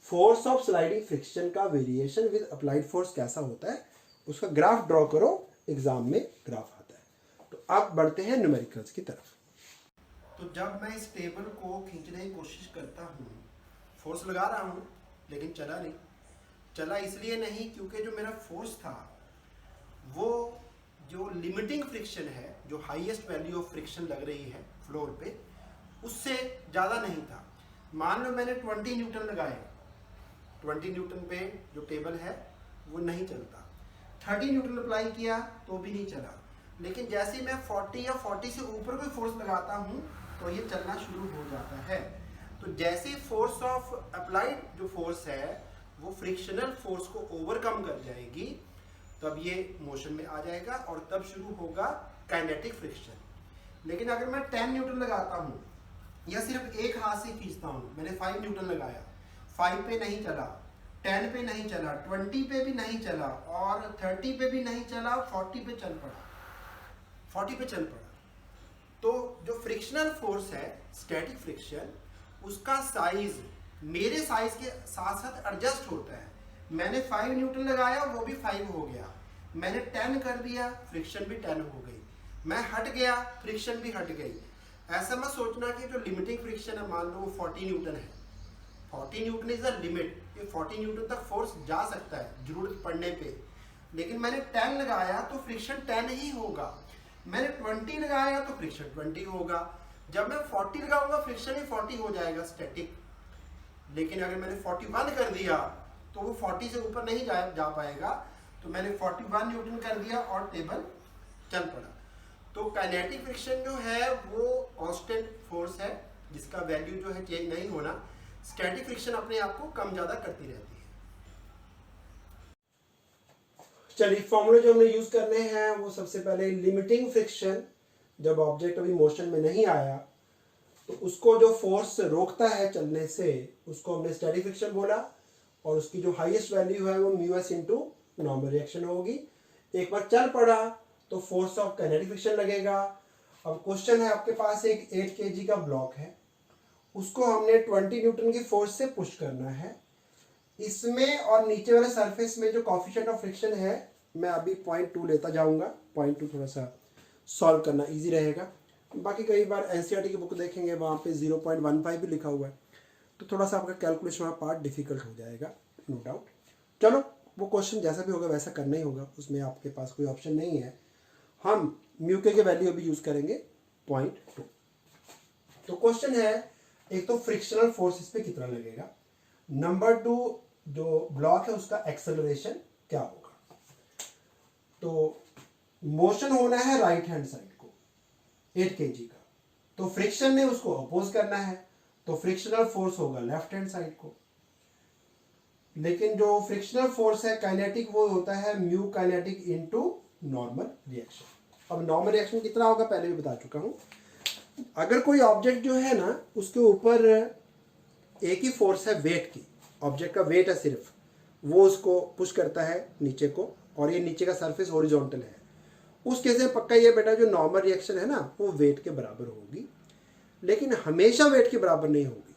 फोर्स ऑफ स्लाइडिंग फ्रिक्शन का वेरिएशन विद अप्लाइड फोर्स कैसा होता है उसका ग्राफ ड्रॉ करो, एग्जाम में ग्राफ आता है। तो अब बढ़ते हैं न्यूमेरिकल्स की तरफ। तो जब मैं इस टेबल को खींचने की कोशिश करता हूँ, फोर्स लगा रहा हूँ लेकिन चला नहीं, चला इसलिए नहीं क्योंकि जो मेरा फोर्स था वो जो लिमिटिंग फ्रिक्शन है, जो हाईएस्ट वैल्यू ऑफ फ्रिक्शन लग रही है फ्लोर पे, उससे ज़्यादा नहीं था। मान लो मैंने 20 न्यूटन लगाए, 20 न्यूटन पे जो टेबल है वो नहीं चलता, 30 न्यूटन अप्लाई किया तो भी नहीं चला, लेकिन जैसे ही मैं 40 या 40 से ऊपर कोई फोर्स लगाता हूँ तो ये चलना शुरू हो जाता है। तो जैसे फोर्स ऑफ अप्लाइड जो फोर्स है वो फ्रिक्शनल फोर्स को ओवरकम कर जाएगी, तब ये मोशन में आ जाएगा और तब शुरू होगा काइनेटिक फ्रिक्शन। लेकिन अगर मैं 10 न्यूटन लगाता हूँ या सिर्फ एक हाथ से खींचता हूँ, मैंने 5 न्यूटन लगाया, 5 पे नहीं चला, 10 पे नहीं चला, 20 पे भी नहीं चला और 30 पे भी नहीं चला, 40 पे चल पड़ा, 40 पे चल पड़ा, तो जो फ्रिक्शनल फोर्स है स्टैटिक फ्रिक्शन, उसका साइज मेरे साइज के साथ साथ एडजस्ट होता है। मैंने 5 न्यूटन लगाया वो भी 5 हो गया, मैंने 10 कर दिया फ्रिक्शन भी 10 हो गई, मैं हट गया फ्रिक्शन भी हट गई। ऐसा मत सोचना कि जो लिमिटिंग फ्रिक्शन है मान लो वो 40 न्यूटन है, 40 न्यूटन इज द लिमिट, ये 40 न्यूटन तक फोर्स जा सकता है जरूरत पड़ने पे, लेकिन मैंने 10 लगाया तो फ्रिक्शन 10 ही होगा, मैंने 20 लगाया तो फ्रिक्शन 20 होगा, जब मैं 40 लगाऊंगा फ्रिक्शन ही 40 हो जाएगा स्टैटिक। लेकिन अगर मैंने 41 कर दिया तो वो 40 से ऊपर नहीं जा पाएगा, तो मैंने 41 न्यूटन कर दिया और टेबल चल पड़ा। तो काइनेटिक फ्रिक्शन जो है वो कांस्टेंट फोर्स है जिसका वैल्यू जो है चेंज नहीं होना, स्टैटिक फ्रिक्शन अपने आप को कम ज्यादा करती रहती है। चलिए, फॉर्मूले जो हमने यूज करने हैं वो सबसे पहले लिमिटिंग फ्रिक्शन, जब ऑब्जेक्ट अभी मोशन में नहीं आया तो उसको जो फोर्स रोकता है चलने से उसको हमने स्टेडी फ्रिक्शन बोला, और उसकी जो हाईएस्ट वैल्यू है वो mu S into normal reaction होगी। एक बार चल पड़ा तो फोर्स ऑफ काइनेटिक फ्रिक्शन लगेगा। अब क्वेश्चन है आपके पास एक 8 kg का ब्लॉक है, उसको हमने 20 न्यूटन की फोर्स से पुश करना है। इसमें और नीचे वाले सरफेस में जो कॉफिशिएंट ऑफ फ्रिक्शन है, मैं अभी 0.2 लेता जाऊंगा। 0.2 थोड़ा सा सॉल्व करना इजी रहेगा। बाकी कई बार एनसीईआरटी की बुक देखेंगे वहाँ पे 0.15 भी लिखा हुआ है, तो थोड़ा सा आपका कैलकुलेशन वाला पार्ट डिफिकल्ट हो जाएगा, नो डाउट। चलो वो क्वेश्चन जैसा भी होगा वैसा करना ही होगा, उसमें आपके पास कोई ऑप्शन नहीं है। हम म्यू के वैल्यू अभी यूज करेंगे 0.2। तो क्वेश्चन है, एक तो फ्रिक्शनल फोर्स इस पे कितना लगेगा, नंबर 2 जो ब्लॉक है उसका एक्सेलरेशन क्या होगा। तो मोशन होना है राइट हैंड साइड को 8 kg का, तो फ्रिक्शन ने उसको अपोज करना है, तो फ्रिक्शनल फोर्स होगा लेफ्ट हैंड साइड को। लेकिन जो फ्रिक्शनल फोर्स है काइनेटिक वो होता है mu kinetic into normal reaction. अब नॉर्मल रिएक्शन कितना होगा पहले भी बता चुका हूं। अगर कोई ऑब्जेक्ट जो है ना उसके ऊपर एक ही फोर्स है वेट की, ऑब्जेक्ट का वेट है सिर्फ, वो उसको पुश करता है नीचे को, और ये नीचे का सरफेस हॉरिजॉन्टल है, उस केस में पक्का ये बेटा जो नॉर्मल रिएक्शन है ना वो वेट के बराबर होगी। लेकिन हमेशा वेट के बराबर नहीं होगी।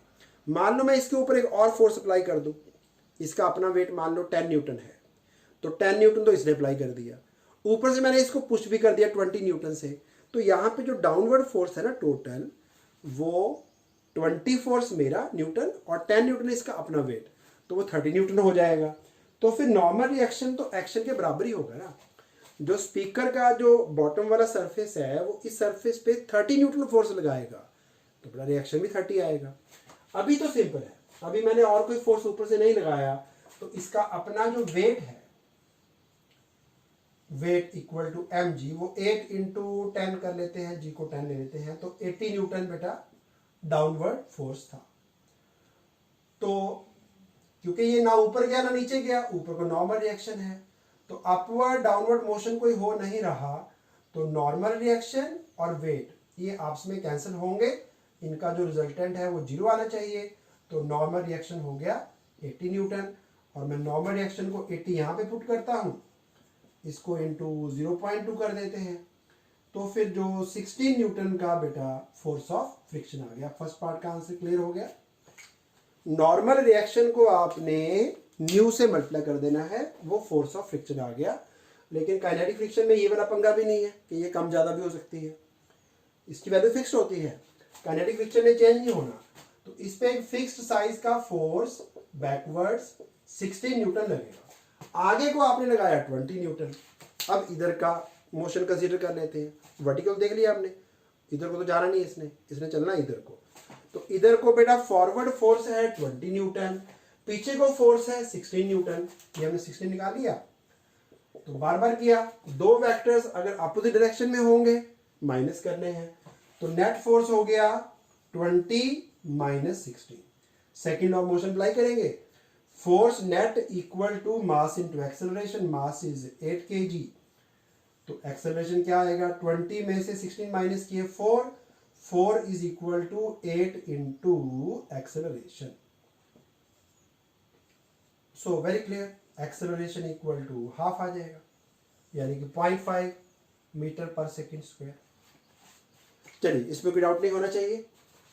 मान लो मैं इसके ऊपर एक और फोर्स अप्लाई कर दूं, इसका अपना वेट मान लो 10 न्यूटन है, तो 10 न्यूटन तो इसने अप्लाई कर दिया, ऊपर से मैंने इसको पुश भी कर दिया 20 न्यूटन से, तो यहाँ पे जो डाउनवर्ड फोर्स है ना टोटल, वो 20 फोर्स मेरा न्यूटन और 10 न्यूटन इसका अपना वेट, तो वो 30 न्यूटन हो जाएगा। तो फिर नॉर्मल रिएक्शन तो एक्शन के बराबर ही होगा ना। जो स्पीकर का जो बॉटम वाला सरफेस है वो इस सरफेस पे 30 न्यूटन फोर्स लगाएगा, तो बड़ा रिएक्शन भी 30 आएगा। अभी तो सिंपल है, अभी मैंने और कोई फोर्स ऊपर से नहीं लगाया, तो इसका अपना जो वेट है, weight equal to M G, वो 8 इंटू 10 कर लेते हैं, जी को 10 ले लेते हैं, तो 80 न्यूटन बेटा डाउनवर्ड फोर्स था। तो क्योंकि ये ना ऊपर गया ना नीचे गया, ऊपर को नॉर्मल रिएक्शन है, तो अपवर्ड डाउनवर्ड मोशन कोई हो नहीं रहा, तो नॉर्मल रिएक्शन और वेट ये आपस में कैंसिल होंगे, इनका जो रिजल्टेंट है वो 0 आना चाहिए। तो नॉर्मल रिएक्शन हो गया 80 न्यूटन, और मैं नॉर्मल रिएक्शन को 80 यहाँ पे पुट करता हूँ, इसको इंटू 0.2 कर देते हैं, तो फिर जो 16 न्यूटन का बेटा फोर्स ऑफ फ्रिक्शन आ गया। फर्स्ट पार्ट का आंसर क्लियर हो गया। नॉर्मल रिएक्शन को आपने न्यू से मल्टीप्लाई कर देना है, वो फोर्स ऑफ फ्रिक्शन आ गया। लेकिन काइनेटिक फ्रिक्शन में ये वाला पंगा भी नहीं है कि ये कम ज़्यादा भी हो सकती है, इसकी वैल्यू फिक्स्ड होती है, काइनेटिक फ्रिक्शन में चेंज नहीं होना। तो इस पे एक फिक्स्ड साइज का फोर्स बैकवर्ड्स 16 न्यूटन लगेगा, आगे को आपने लगाया 20 न्यूटन। अब इधर का मोशन कंसीडर कर लेते हैं, वर्टिकल देख लिया आपने, इधर को तो जाना नहीं, इसने चलना इधर को, तो इधर को बेटा फॉरवर्ड फोर्स है 20 न्यूटन, पीछे को फोर्स है 16 न्यूटन, ये हमने 16 निकाल लिया। तो बार बार किया, दो वेक्टर्स अगर अपोजिट डायरेक्शन में होंगे माइनस करने हैं, तो नेट फोर्स हो गया 20 minus 16। Second law of motion apply करेंगे, force net equal to mass into acceleration, mass is 8 kg, तो एक्सेलरेशन क्या आएगा, 20 में से 16 माइनस किए 4 is equal to 8 into acceleration. So very clear, acceleration equal to half आ जाएगा, यानी कि 0.5 मीटर पर सेकेंड स्क्वायर। चलिए इसमें कोई डाउट नहीं होना चाहिए।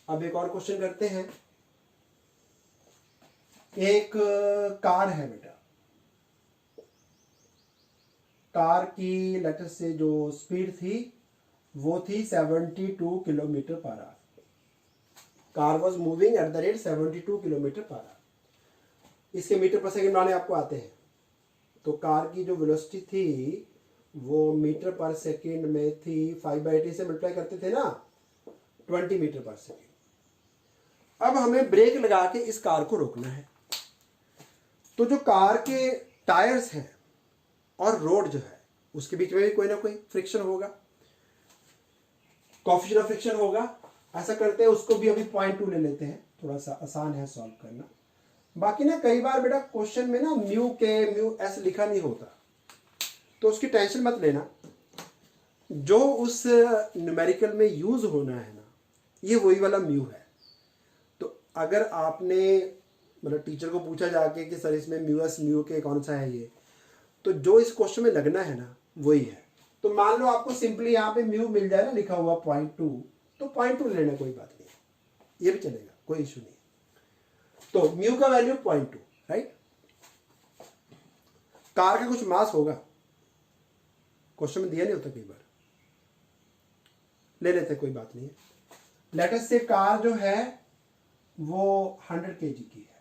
अब एक और क्वेश्चन करते हैं। एक कार है बेटा, कार की लेटर से जो स्पीड थी वो थी 72 kilometre per hour. Car was moving at the rate 72 kilometre per hour. इसके मीटर पर सेकेंड वाले आपको आते हैं, तो कार की जो वेलोसिटी थी वो मीटर पर सेकेंड में थी, 5/80 से मल्टीप्लाई करते थे ना, 20 मीटर पर सेकेंड। अब हमें ब्रेक लगा के इस कार को रोकना है, तो जो कार के टायर्स हैं और रोड जो है उसके बीच में भी कोई ना कोई फ्रिक्शन होगा, कोएफिशिएंट ऑफ फ्रिक्शन होगा। ऐसा करते हैं, उसको भी अभी 0.2 ले लेते हैं, थोड़ा सा आसान है सॉल्व करना। बाकी ना कई बार बेटा क्वेश्चन में ना म्यू के म्यू एस लिखा नहीं होता, तो उसकी टेंशन मत लेना। जो उस न्यूमेरिकल में यूज होना है ना ये वही वाला म्यू है। तो अगर आपने मतलब टीचर को पूछा जाके कि सर इसमें म्यू एस म्यू के कौन सा है ये, तो जो इस क्वेश्चन में लगना है ना वही है। तो मान लो आपको सिंपली यहाँ पे म्यू मिल जाए ना लिखा हुआ 0.2, तो 0.2 लेना, कोई बात नहीं, ये भी चलेगा, कोई इशू नहीं। तो म्यू का वैल्यू 0.2, राइट। कार का कुछ मास होगा, क्वेश्चन में दिया नहीं होता कई बार, ले लेते कोई बात नहीं है। लेट अस से कार जो है वो 100 kg की है।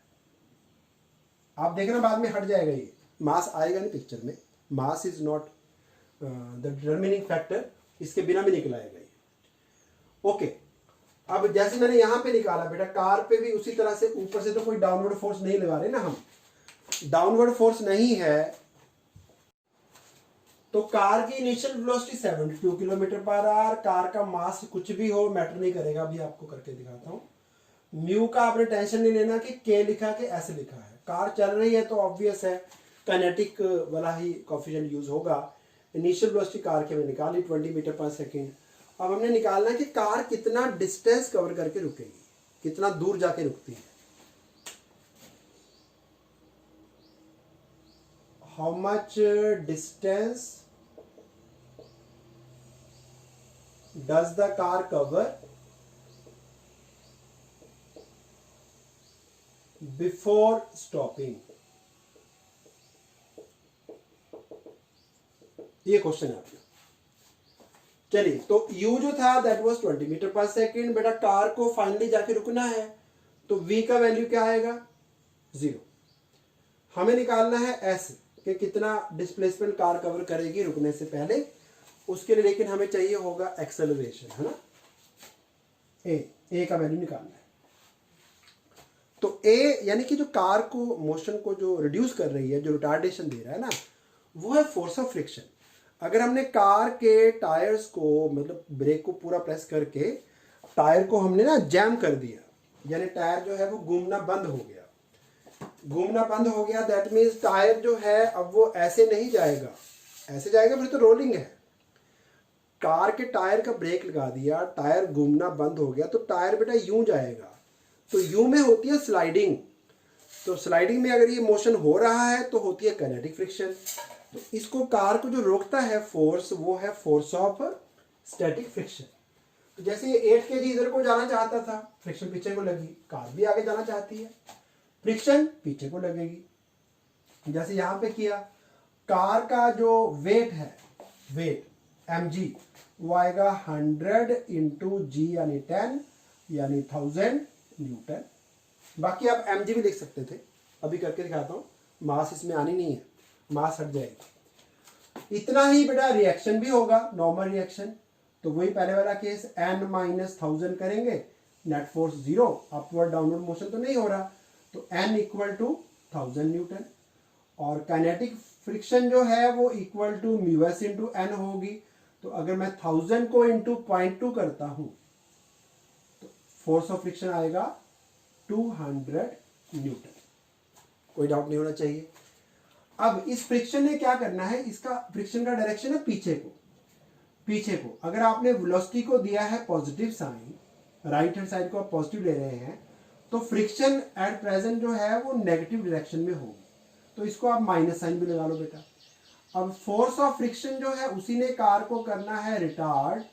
आप देखना बाद में हट जाएगा, ये मास आएगा नहीं पिक्चर में, mass is not the determining factor, इसके बिना भी निकल आएगा ये। ओके, अब जैसे मैंने यहां पे निकाला बेटा, कार पे भी उसी तरह से ऊपर से तो कोई डाउनवर्ड फोर्स नहीं लगा रहे ना हम, डाउनवर्ड फोर्स नहीं है, तो कार की इनिशियल वेलोसिटी 72 km/h, कार का मास कुछ भी हो मैटर नहीं करेगा, अभी आपको करके दिखाता हूं। म्यू का आपने टेंशन नहीं लेना कि के लिखा के ऐसे लिखा है, कार चल रही है तो ऑब्वियस है काइनेटिक वाला ही कोफिशिएंट यूज होगा। इनिशियल वेलोसिटी कार की हमने निकाली 20 मीटर/सेकंड। अब हमने निकालना है कि कार कितना डिस्टेंस कवर करके रुकेगी, कितना दूर जाके रुकती है। How much distance does the car cover before stopping? ये क्वेश्चन है आपका। चलिए, तो u जो था दैट वाज 20 मीटर/सेकंड। बेटा कार को फाइनली जाके रुकना है, तो v का वैल्यू क्या आएगा? 0। हमें निकालना है s कि कितना डिस्प्लेसमेंट कार कवर करेगी रुकने से पहले, उसके लिए लेकिन हमें चाहिए होगा एक्सेलरेशन, है ना। ए का वैल्यू निकालना है। तो ए यानी कि जो कार को मोशन को जो रिड्यूस कर रही है, जो रिटार्डेशन दे रहा है ना, वो है फोर्स ऑफ फ्रिक्शन। अगर हमने कार के टायर्स को मतलब ब्रेक को पूरा प्रेस करके टायर को हमने ना जैम कर दिया, यानी टायर जो है वो घूमना बंद हो गया, घूमना बंद हो गया, दैट मीन्स टायर जो है अब वो ऐसे नहीं जाएगा, ऐसे जाएगा फिर तो रोलिंग है। कार के टायर का ब्रेक लगा दिया, टायर घूमना बंद हो गया, तो टायर बेटा यूं जाएगा। तो यूं में होती है स्लाइडिंग, तो स्लाइडिंग में अगर ये मोशन हो रहा है तो होती है काइनेटिक फ्रिक्शन। तो इसको कार को जो रोकता है फोर्स, वो है फोर्स ऑफ स्टैटिक फ्रिक्शन। तो जैसे ये 8 kg इधर को जाना चाहता था, फ्रिक्शन पीछे को लगी, कार भी आगे जाना चाहती है, फ्रिक्शन पीछे को लगेगी। जैसे यहां पे किया, कार का जो वेट है, वेट mg, वो आएगा 100 इंटू जी यानी 10 यानी 1000 न्यूटन। बाकी आप mg भी लिख सकते थे, अभी करके दिखाता हूं। मास इसमें आनी नहीं है, मास हट जाएगी। इतना ही बेटा रिएक्शन भी होगा, नॉर्मल रिएक्शन। तो वही पहले वाला केस, n माइनस 1000 करेंगे, net force 0, upward downward motion तो नहीं हो रहा, तो n इक्वल टू 1000 न्यूटन। और काइनेटिक फ्रिक्शन जो है वो equal to mu S into N होगी। तो अगर मैं 1000 को इंटू 0.2 करता हूं तो फोर्स ऑफ फ्रिक्शन आएगा 200 न्यूटन। कोई डाउट नहीं होना चाहिए। अब इस फ्रिक्शन ने क्या करना है, इसका फ्रिक्शन का डायरेक्शन है पीछे को, पीछे को। अगर आपने वेलोसिटी को दिया है positive sign, right hand side को आप पॉजिटिव ले रहे हैं, तो फ्रिक्शन एट प्रेजेंट जो है वो नेगेटिव डायरेक्शन में होगी, तो इसको आप माइनस साइन भी लगा लो बेटा। अब फोर्स ऑफ फ्रिक्शन जो है उसी ने कार को करना है रिटार्ड।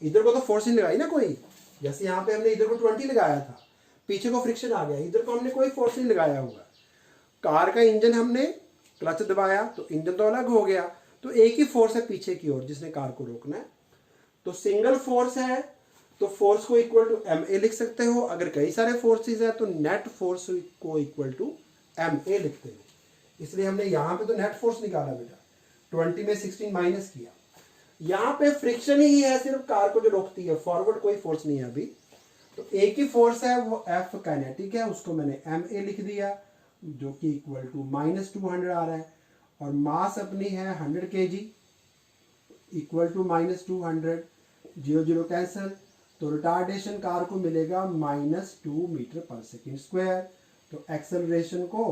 इधर को तो फोर्स नहीं लगाई ना कोई, जैसे यहां पे हमने इधर को 20 लगाया था, पीछे को फ्रिक्शन आ गया, इधर को हमने कोई फोर्स नहीं लगाया हुआ। कार का इंजन हमने क्लच दबाया तो इंजन तो अलग हो गया, तो एक ही फोर्स है पीछे की ओर जिसने कार को रोकना है। तो सिंगल फोर्स है तो फोर्स को इक्वल टू ma लिख सकते हो। अगर कई सारे फोर्सेस है तो नेट फोर्स को इक्वल टू ma लिखते हो। इसलिए हमने यहां पे तो नेट फोर्स निकाला बेटा, 20 में 16 माइनस किया। यहां पे फ्रिक्शन ही है सिर्फ कार को जो रोकती है, फॉरवर्ड कोई फोर्स नहीं है अभी। तो एक ही फोर्स है वो F काइनेटिक है, उसको मैंने ma लिख दिया जो कि इक्वल टू -200 आ रहा है। और मास अपनी है 100 kg इक्वल टू -200, 0 0 कैंसल, तो रिटार्डेशन कार को मिलेगा -2 मीटर/सेकंड स्क्वायर। तो एक्सेलरेशन को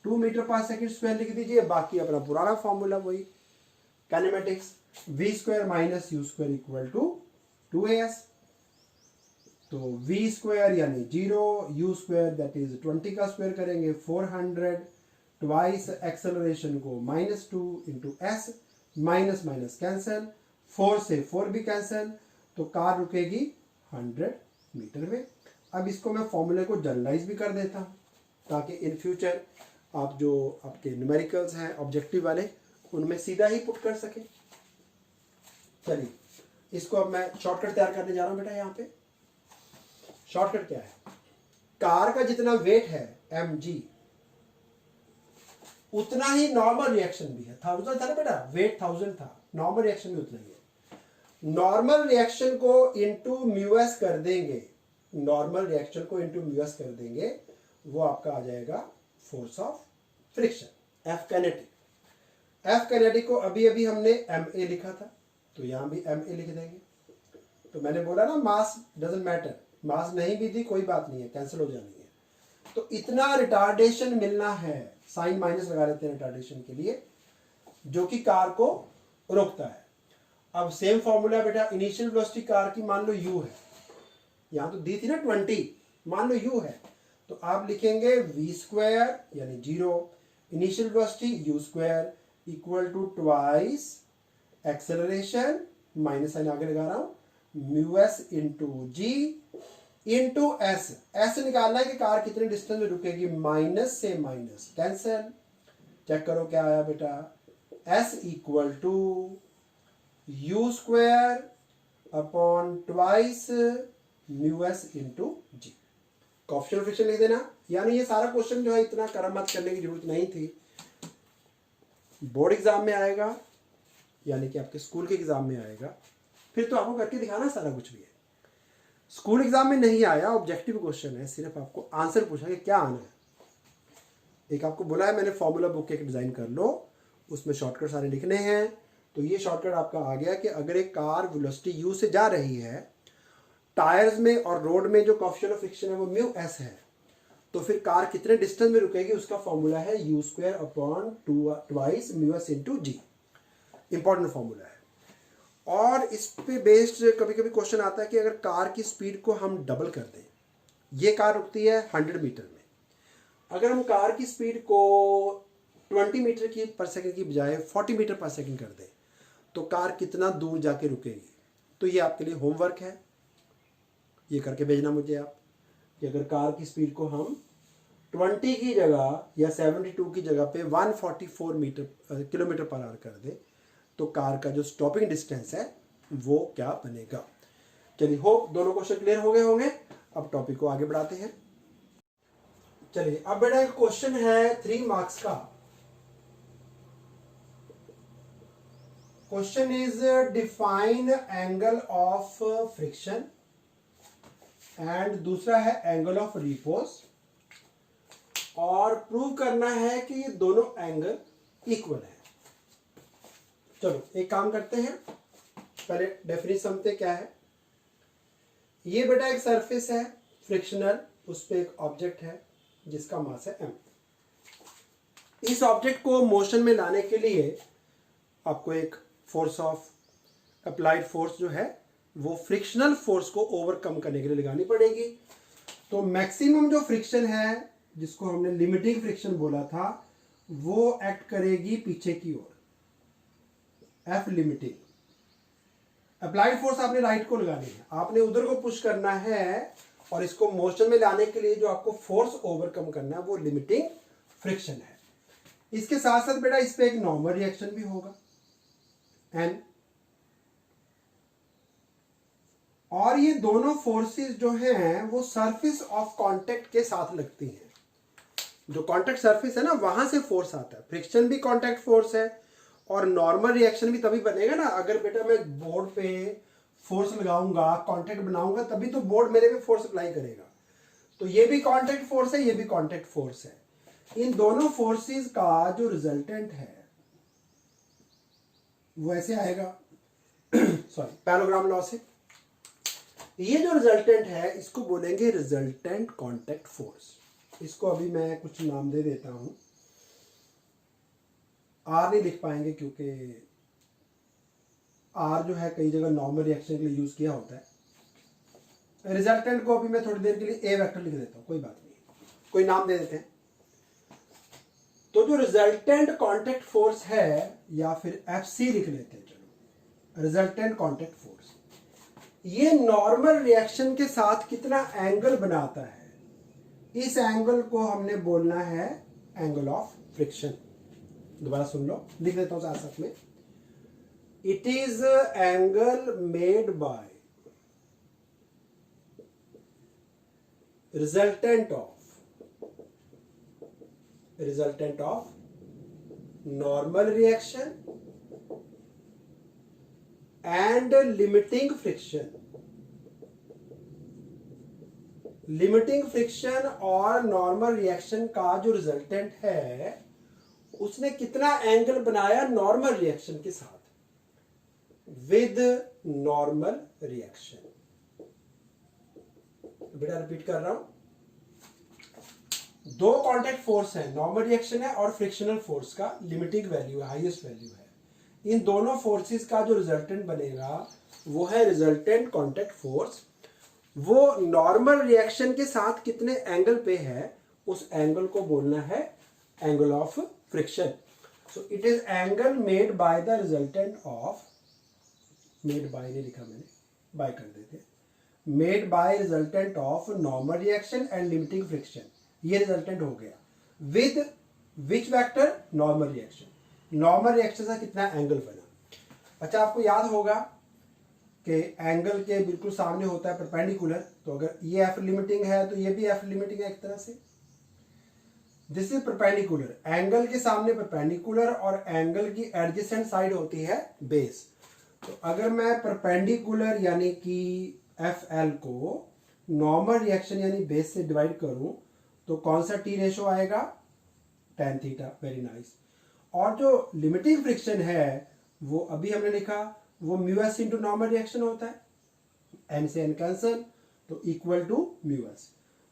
2 मीटर/सेकंड स्क्वायर लिख दीजिए। बाकी अपना पुराना फॉर्मूला वही kinematics, v² - u² equal to 2as। तो v स्क्वायर यानी 0, u स्क्वायर दैट इज 20 का स्क्वायर करेंगे 400, ट्वाइस एक्सेलरेशन को -2 into S, minus minus cancel, 4 से 4 भी कैंसिल, तो कार रुकेगी 100 मीटर में। अब इसको मैं फॉर्मूले को जनरलाइज भी कर देता हूँ ताकि इन फ्यूचर आप जो आपके न्यूमेरिकल्स हैं ऑब्जेक्टिव वाले उनमें सीधा ही पुट कर सकें। चलिए इसको अब मैं शॉर्टकट तैयार करने जा रहा हूँ बेटा। यहाँ पे शॉर्टकट क्या है, कार का जितना वेट है mg उतना ही नॉर्मल रिएक्शन भी है। 1000 था ना बेटा, वेट 1000 था, नॉर्मल रिएक्शन भी उतना ही है। नॉर्मल रिएक्शन को इनटू म्यूएस कर देंगे, नॉर्मल रिएक्शन को इनटू म्यूएस कर देंगे, वो आपका आ जाएगा force of friction, F kinetic. F kinetic को अभी अभी हमने ma लिखा था, तो यहां भी ma लिख देंगे। तो मैंने बोला ना मास डजंट मैटर, मास नहीं भी दी कोई बात नहीं है, कैंसिल हो जानी है। तो इतना रिटार्डेशन मिलना है, साइन माइनस लगा लेते हैं रिटार्डेशन के लिए, जो कि कार को रोकता है। अब सेम फॉर्मूला बेटा, इनिशियल वेलोसिटी कार की मान लो u है, यहां तो दी थी ना 20, मान लो u है, तो आप लिखेंगे v स्क्वायर यानी 0, initial velocity u square equal to twice acceleration, minus sign आगे लगा रहा हूं, mu S into G into S. S निकालना है कि कार कितने डिस्टेंस में रुकेगी, माइनस से माइनस कैंसिल, चेक करो क्या आया बेटा, S equal to U square upon twice mu S into G. Coefficient of friction लिख देना। यानी ये सारा क्वेश्चन जो है इतना करम मत करने की जरूरत नहीं थी, बोर्ड एग्जाम में आएगा यानी कि आपके स्कूल के एग्जाम में आएगा, फिर तो आपको करके दिखाना सारा कुछ भी है। स्कूल एग्जाम में नहीं आया, ऑब्जेक्टिव क्वेश्चन है, सिर्फ आपको आंसर पूछा कि क्या आना है। एक आपको बोला है मैंने फॉर्मूला बुक एक डिजाइन कर लो, उसमें शॉर्टकट सारे लिखने हैं। तो ये शॉर्टकट आपका आ गया कि अगर एक कार वेलोसिटी u से जा रही है, टायर्स में और रोड में जो कोएफिशिएंट ऑफ फ्रिक्शन है वो म्यू एस है, तो फिर कार कितने डिस्टेंस में रुकेगी उसका फॉर्मूला है u square upon twice mu S into g. Important formula है। और इस पे बेस्ड कभी कभी क्वेश्चन आता है कि अगर कार की स्पीड को हम डबल कर दें, ये कार रुकती है 100 मीटर में, अगर हम कार की स्पीड को 20 मीटर की पर सेकंड की बजाय 40 मीटर पर सेकंड कर दें, तो कार कितना दूर जाके रुकेगी। तो ये आपके लिए होमवर्क है, ये करके भेजना मुझे आप, कि अगर कार की स्पीड को हम 20 की जगह या 72 की जगह पे 144 किलोमीटर पर आवर कर दे, तो कार का जो स्टॉपिंग डिस्टेंस है वो क्या बनेगा। चलिए होप दोनों क्वेश्चन क्लियर हो गए होंगे। अब टॉपिक को आगे बढ़ाते हैं। चलिए अब बेटा एक क्वेश्चन है 3 मार्क्स का। Question is define angle of friction and दूसरा है एंगल ऑफ रिपोज, और प्रूव करना है कि ये दोनों एंगल इक्वल है। चलो एक काम करते हैं, पहले डेफिनेशन समझते क्या है। ये बेटा एक सरफेस है फ्रिक्शनल, उस पे एक ऑब्जेक्ट है जिसका मास है m। इस ऑब्जेक्ट को मोशन में लाने के लिए आपको एक फोर्स ऑफ अप्लाइड फोर्स जो है वो फ्रिक्शनल फोर्स को ओवरकम करने के लिए लगानी पड़ेगी। तो मैक्सिमम जो फ्रिक्शन है, जिसको हमने लिमिटिंग फ्रिक्शन बोला था, वो एक्ट करेगी पीछे की ओर, एफ लिमिटिंग। अप्लाइड फोर्स आपने राइट को लगानी है, आपने उधर को पुश करना है, और इसको मोशन में लाने के लिए जो आपको फोर्स ओवरकम करना है वो लिमिटिंग फ्रिक्शन है। इसके साथ साथ बेटा इस पे एक नॉर्मल रिएक्शन भी होगा एन, और ये दोनों फोर्सेस जो हैं वो सरफेस ऑफ कांटेक्ट के साथ लगती हैं। जो कांटेक्ट सरफेस है ना, वहां से फोर्स आता है। फ्रिक्शन भी कांटेक्ट फोर्स है, और नॉर्मल रिएक्शन भी तभी बनेगा ना अगर बेटा मैं बोर्ड पे फोर्स लगाऊंगा, कांटेक्ट बनाऊंगा, तभी तो बोर्ड मेरे पे फोर्स अप्लाई करेगा। तो ये भी कांटेक्ट फोर्स है, ये भी कांटेक्ट फोर्स है। इन दोनों फोर्सेस का जो रिजल्टेंट है वो ऐसे आएगा सॉरी पैरेललोग्राम लॉ से। ये जो रिजल्टेंट है इसको बोलेंगे रिजल्टेंट कांटेक्ट फोर्स। इसको अभी मैं कुछ नाम दे देता हूं, आर नहीं लिख पाएंगे क्योंकि आर जो है कई जगह नॉर्मल रिएक्शन के लिए यूज किया होता है। रिजल्टेंट को अभी मैं थोड़ी देर के लिए ए वेक्टर लिख देता हूं, कोई बात नहीं, कोई नाम दे देते हैं। तो जो रिजल्टेंट कांटेक्ट फोर्स है, या फिर एफसी लिख लेते हैं, चलो रिजल्टेंट कांटेक्ट फोर्स, ये नॉर्मल रिएक्शन के साथ कितना एंगल बनाता है, इस एंगल को हमने बोलना है एंगल ऑफ फ्रिक्शन। दोबारा सुन लो, लिख देता हूं साथ साथ में। It is angle made by resultant of normal reaction and limiting friction। Limiting friction और नॉर्मल रिएक्शन का जो रिजल्टेंट है उसने कितना एंगल बनाया नॉर्मल रिएक्शन के साथ विद नॉर्मल रिएक्शन। बेटा रिपीट कर रहा हूं, दो कांटेक्ट फोर्स है, नॉर्मल रिएक्शन है और फ्रिक्शनल फोर्स का लिमिटिंग वैल्यू है, हाईएस्ट वैल्यू है। इन दोनों फोर्सेस का जो रिजल्टेंट बनेगा वो है रिजल्टेंट कांटेक्ट फोर्स। वो नॉर्मल रिएक्शन के साथ कितने एंगल पे है, उस एंगल को बोलना है angle of friction. So it is angle made by the resultant of, made by नहीं लिखा मैंने, बाय कर देते, made by resultant of normal reaction and limiting friction. ये रिजल्टेंट हो गया with which vector, normal reaction. Normal reaction से कितना एंगल बना। अच्छा, आपको याद होगा कि एंगल के बिल्कुल सामने होता है परपेंडिकुलर, तो अगर ये एफ लिमिटिंग है तो ये भी एफ लिमिटिंग है एक तरह से। दिस इज परपेंडिकुलर, एंगल के सामने परपेंडिकुलर और एंगल की एडजेसेंट साइड होती है बेस। तो अगर मैं परपेंडिकुलर यानी कि एफ एल को नॉर्मल रिएक्शन यानी बेस से डिवाइड करूं तो कौन सा टी रेशो आएगा, tan थीटा। Very nice. और जो लिमिटिंग फ्रिक्शन है वो अभी हमने लिखा, वो mu S into normal reaction होता है, एन से एन कैंसल, तो इक्वल टू म्यू एस।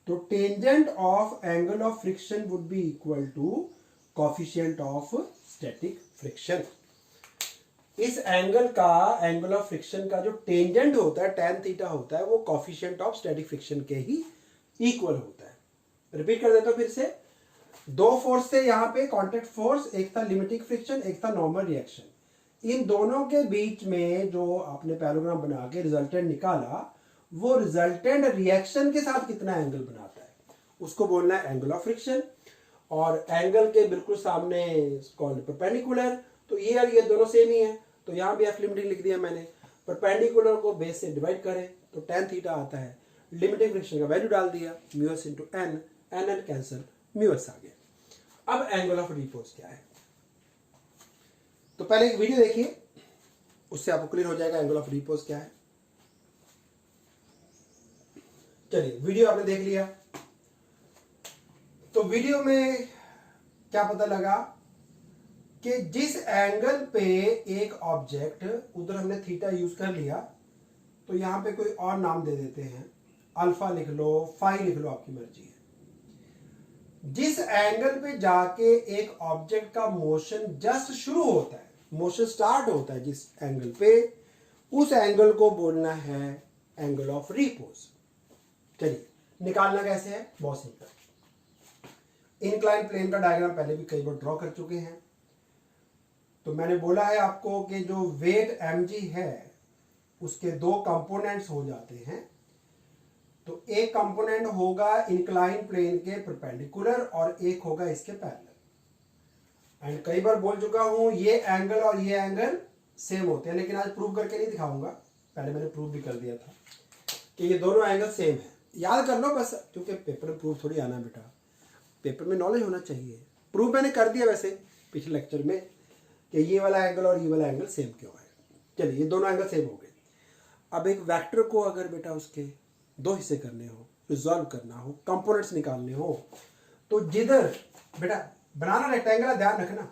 तो tangent of angle of friction would be equal to coefficient of static friction. इस एंगल का, एंगल ऑफ फ्रिक्शन का जो टेंजेंट होता है, tan थीटा होता है, वो कोफिशिएंट ऑफ स्टैटिक फ्रिक्शन के ही इक्वल होता है। रिपीट कर देता हूं फिर से, दो फोर्स थे यहां पे कांटेक्ट फोर्स, एक था लिमिटिंग फ्रिक्शन, एक था नॉर्मल रिएक्शन। इन दोनों के बीच में जो आपने पैराग्राफ बना के रिजल्टेंट निकाला, वो रिजल्टेंट रिएक्शन के साथ कितना एंगल बनाता है उसको बोलना है एंगल ऑफ फ्रिक्शन। और एंगल के बिल्कुल सामने कॉल्ड परपेंडिकुलर, तो ये और ये दोनों सेम ही है, तो यहां भी एफ लिमिटिंग लिख दिया मैंने। परपेंडिकुलर को बेस से डिवाइड करें तो tan थीटा आता है, लिमिटिंग फ्रिक्शन का वैल्यू डाल दिया mu S into N, N N cancel, mu s आ गया। अब एंगल ऑफ रिपोज क्या है, तो पहले एक वीडियो देखिए, उससे आपको क्लियर हो जाएगा एंगल ऑफ रिपोज क्या है। चलिए, वीडियो आपने देख लिया, तो वीडियो में क्या पता लगा कि जिस एंगल पे एक ऑब्जेक्ट, उधर हमने थीटा यूज कर लिया, तो यहां पे कोई और नाम दे देते हैं, अल्फा लिख लो, फाई लिख लो, आपकी मर्जी है। जिस एंगल पे जाके एक ऑब्जेक्ट का मोशन जस्ट शुरू होता है, मोशन स्टार्ट होता है जिस एंगल पे, उस एंगल को बोलना है एंगल ऑफ रिपोज। चलिए, निकालना कैसे है, बहुत सिंपल। इंक्लाइन प्लेन का डायग्राम पहले भी कई बार ड्रॉ कर चुके हैं। तो मैंने बोला है आपको कि जो वेट mg है उसके दो कंपोनेंट्स हो जाते हैं। तो एक कंपोनेंट होगा इंक्लाइन प्लेन के परपेंडिकुलर और एक होगा इसके पैरेलल। एंड कई बार बोल चुका हूं ये एंगल और ये एंगल सेम होते हैं, लेकिन आज प्रूव करके नहीं दिखाऊंगा, पहले मैंने प्रूव भी कर दिया था कि ये दोनों एंगल सेम है। याद कर लो बस, क्योंकि पेपर में प्रूव थोड़ी आना बेटा, पेपर में नॉलेज होना चाहिए। प्रूव मैंने कर दिया वैसे पिछले लेक्चर में कि ये वाला एंगल और ये वाला एंगल सेम क्यों है। चलिए, ये दोनों एंगल सेम हो गए। अब एक वेक्टर को अगर बेटा उसके दो हिस्से करने हो, रिजॉल्व करना हो, कंपोनेंट्स निकालने हो, तो जिधर बेटा बनाना रेक्टेंगल है, ध्यान रखना,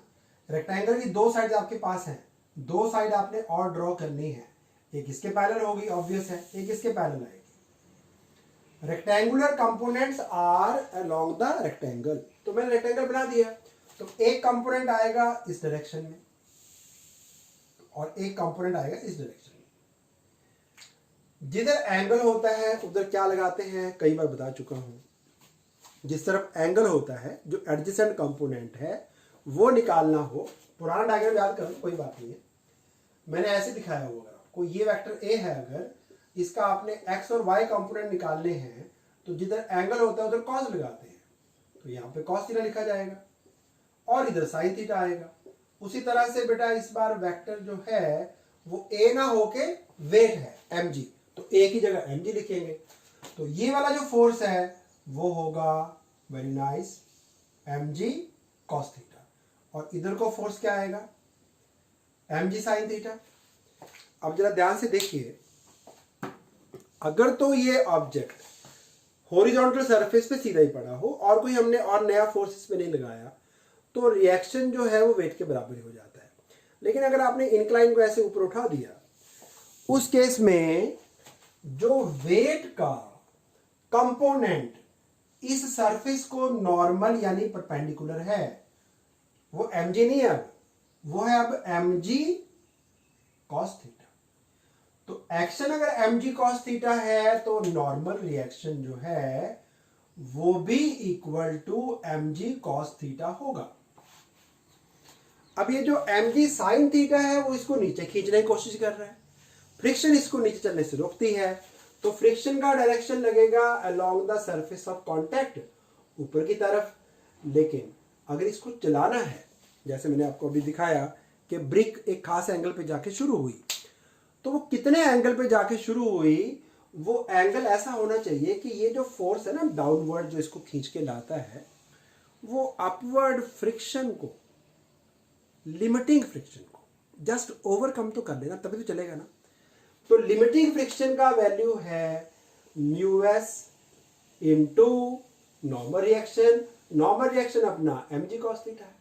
रेक्टेंगल की दो साइड आपके पास हैं, दो साइड आपने और ड्रॉ करनी है, एक इसके पैरेलल होगी ऑब्वियस है, एक इसके पैरेलल आएगी। Rectangular components are along the rectangle, तो मैंने रेक्टेंगल बना दिया, तो एक कंपोनेंट आएगा इस डायरेक्शन में और एक कंपोनेंट आएगा इस डायरेक्शन में। जिधर एंगल होता है उधर क्या लगाते हैं, कई बार बता चुका हूं। जिस तरफ एंगल होता है, जो एडजेसेंट कंपोनेंट है वो निकालना हो, पुराना डायग्राम याद करो, कोई बात नहीं है, मैंने ऐसे दिखाया होगा आपको। ये वेक्टर ए है, अगर इसका आपने एक्स और वाई कंपोनेंट निकालने हैं तो जिधर एंगल होता है उधर कॉस लगाते हैं, तो यहाँ पे कॉस थीटा लिखा जाएगा और इधर साइन थीटा आएगा। उसी तरह से बेटा इस बार वेक्टर जो है वो ए ना होके वेट है एम जी, तो ए की जगह एम जी लिखेंगे। तो ये वाला जो फोर्स है वो होगा, very nice, M G cos theta, और इधर को फोर्स क्या आएगा, एम जी साइन थीटा। अब जरा ध्यान से देखिए, अगर तो ये ऑब्जेक्ट हॉरिजॉन्टल सरफेस पे सीधा ही पड़ा हो और कोई हमने और नया फोर्स इस पे नहीं लगाया, तो रिएक्शन जो है वो वेट के बराबर ही हो जाता है। लेकिन अगर आपने इंक्लाइन को ऐसे ऊपर उठा दिया, उस केस में जो वेट का कंपोनेंट इस सरफेस को नॉर्मल यानी परपेंडिकुलर है वो mg नहीं है, अब वो है अब mg cos थीटा। तो एक्शन अगर mg cos थीटा है तो नॉर्मल रिएक्शन जो है वो भी equal to mg cos theta होगा। अब ये जो mg sin थीटा है वो इसको नीचे खींचने की कोशिश कर रहा है, फ्रिक्शन इसको नीचे चलने से रोकती है, तो फ्रिक्शन का डायरेक्शन लगेगा along the surface of contact, ऊपर की तरफ। लेकिन अगर इसको चलाना है, जैसे मैंने आपको अभी दिखाया कि ब्रिक एक खास एंगल पे जाके शुरू हुई, तो वो कितने एंगल पे जाके शुरू हुई, वो एंगल ऐसा होना चाहिए कि ये जो फोर्स है ना डाउनवर्ड जो इसको खींच के लाता है, वो अपवर्ड फ्रिक्शन को, लिमिटिंग फ्रिक्शन को जस्ट ओवरकम तो कर लेना, तभी तो चलेगा ना। तो लिमिटिंग फ्रिक्शन का वैल्यू है mu S into normal reaction. Normal reaction अपना mg cos थीटा है,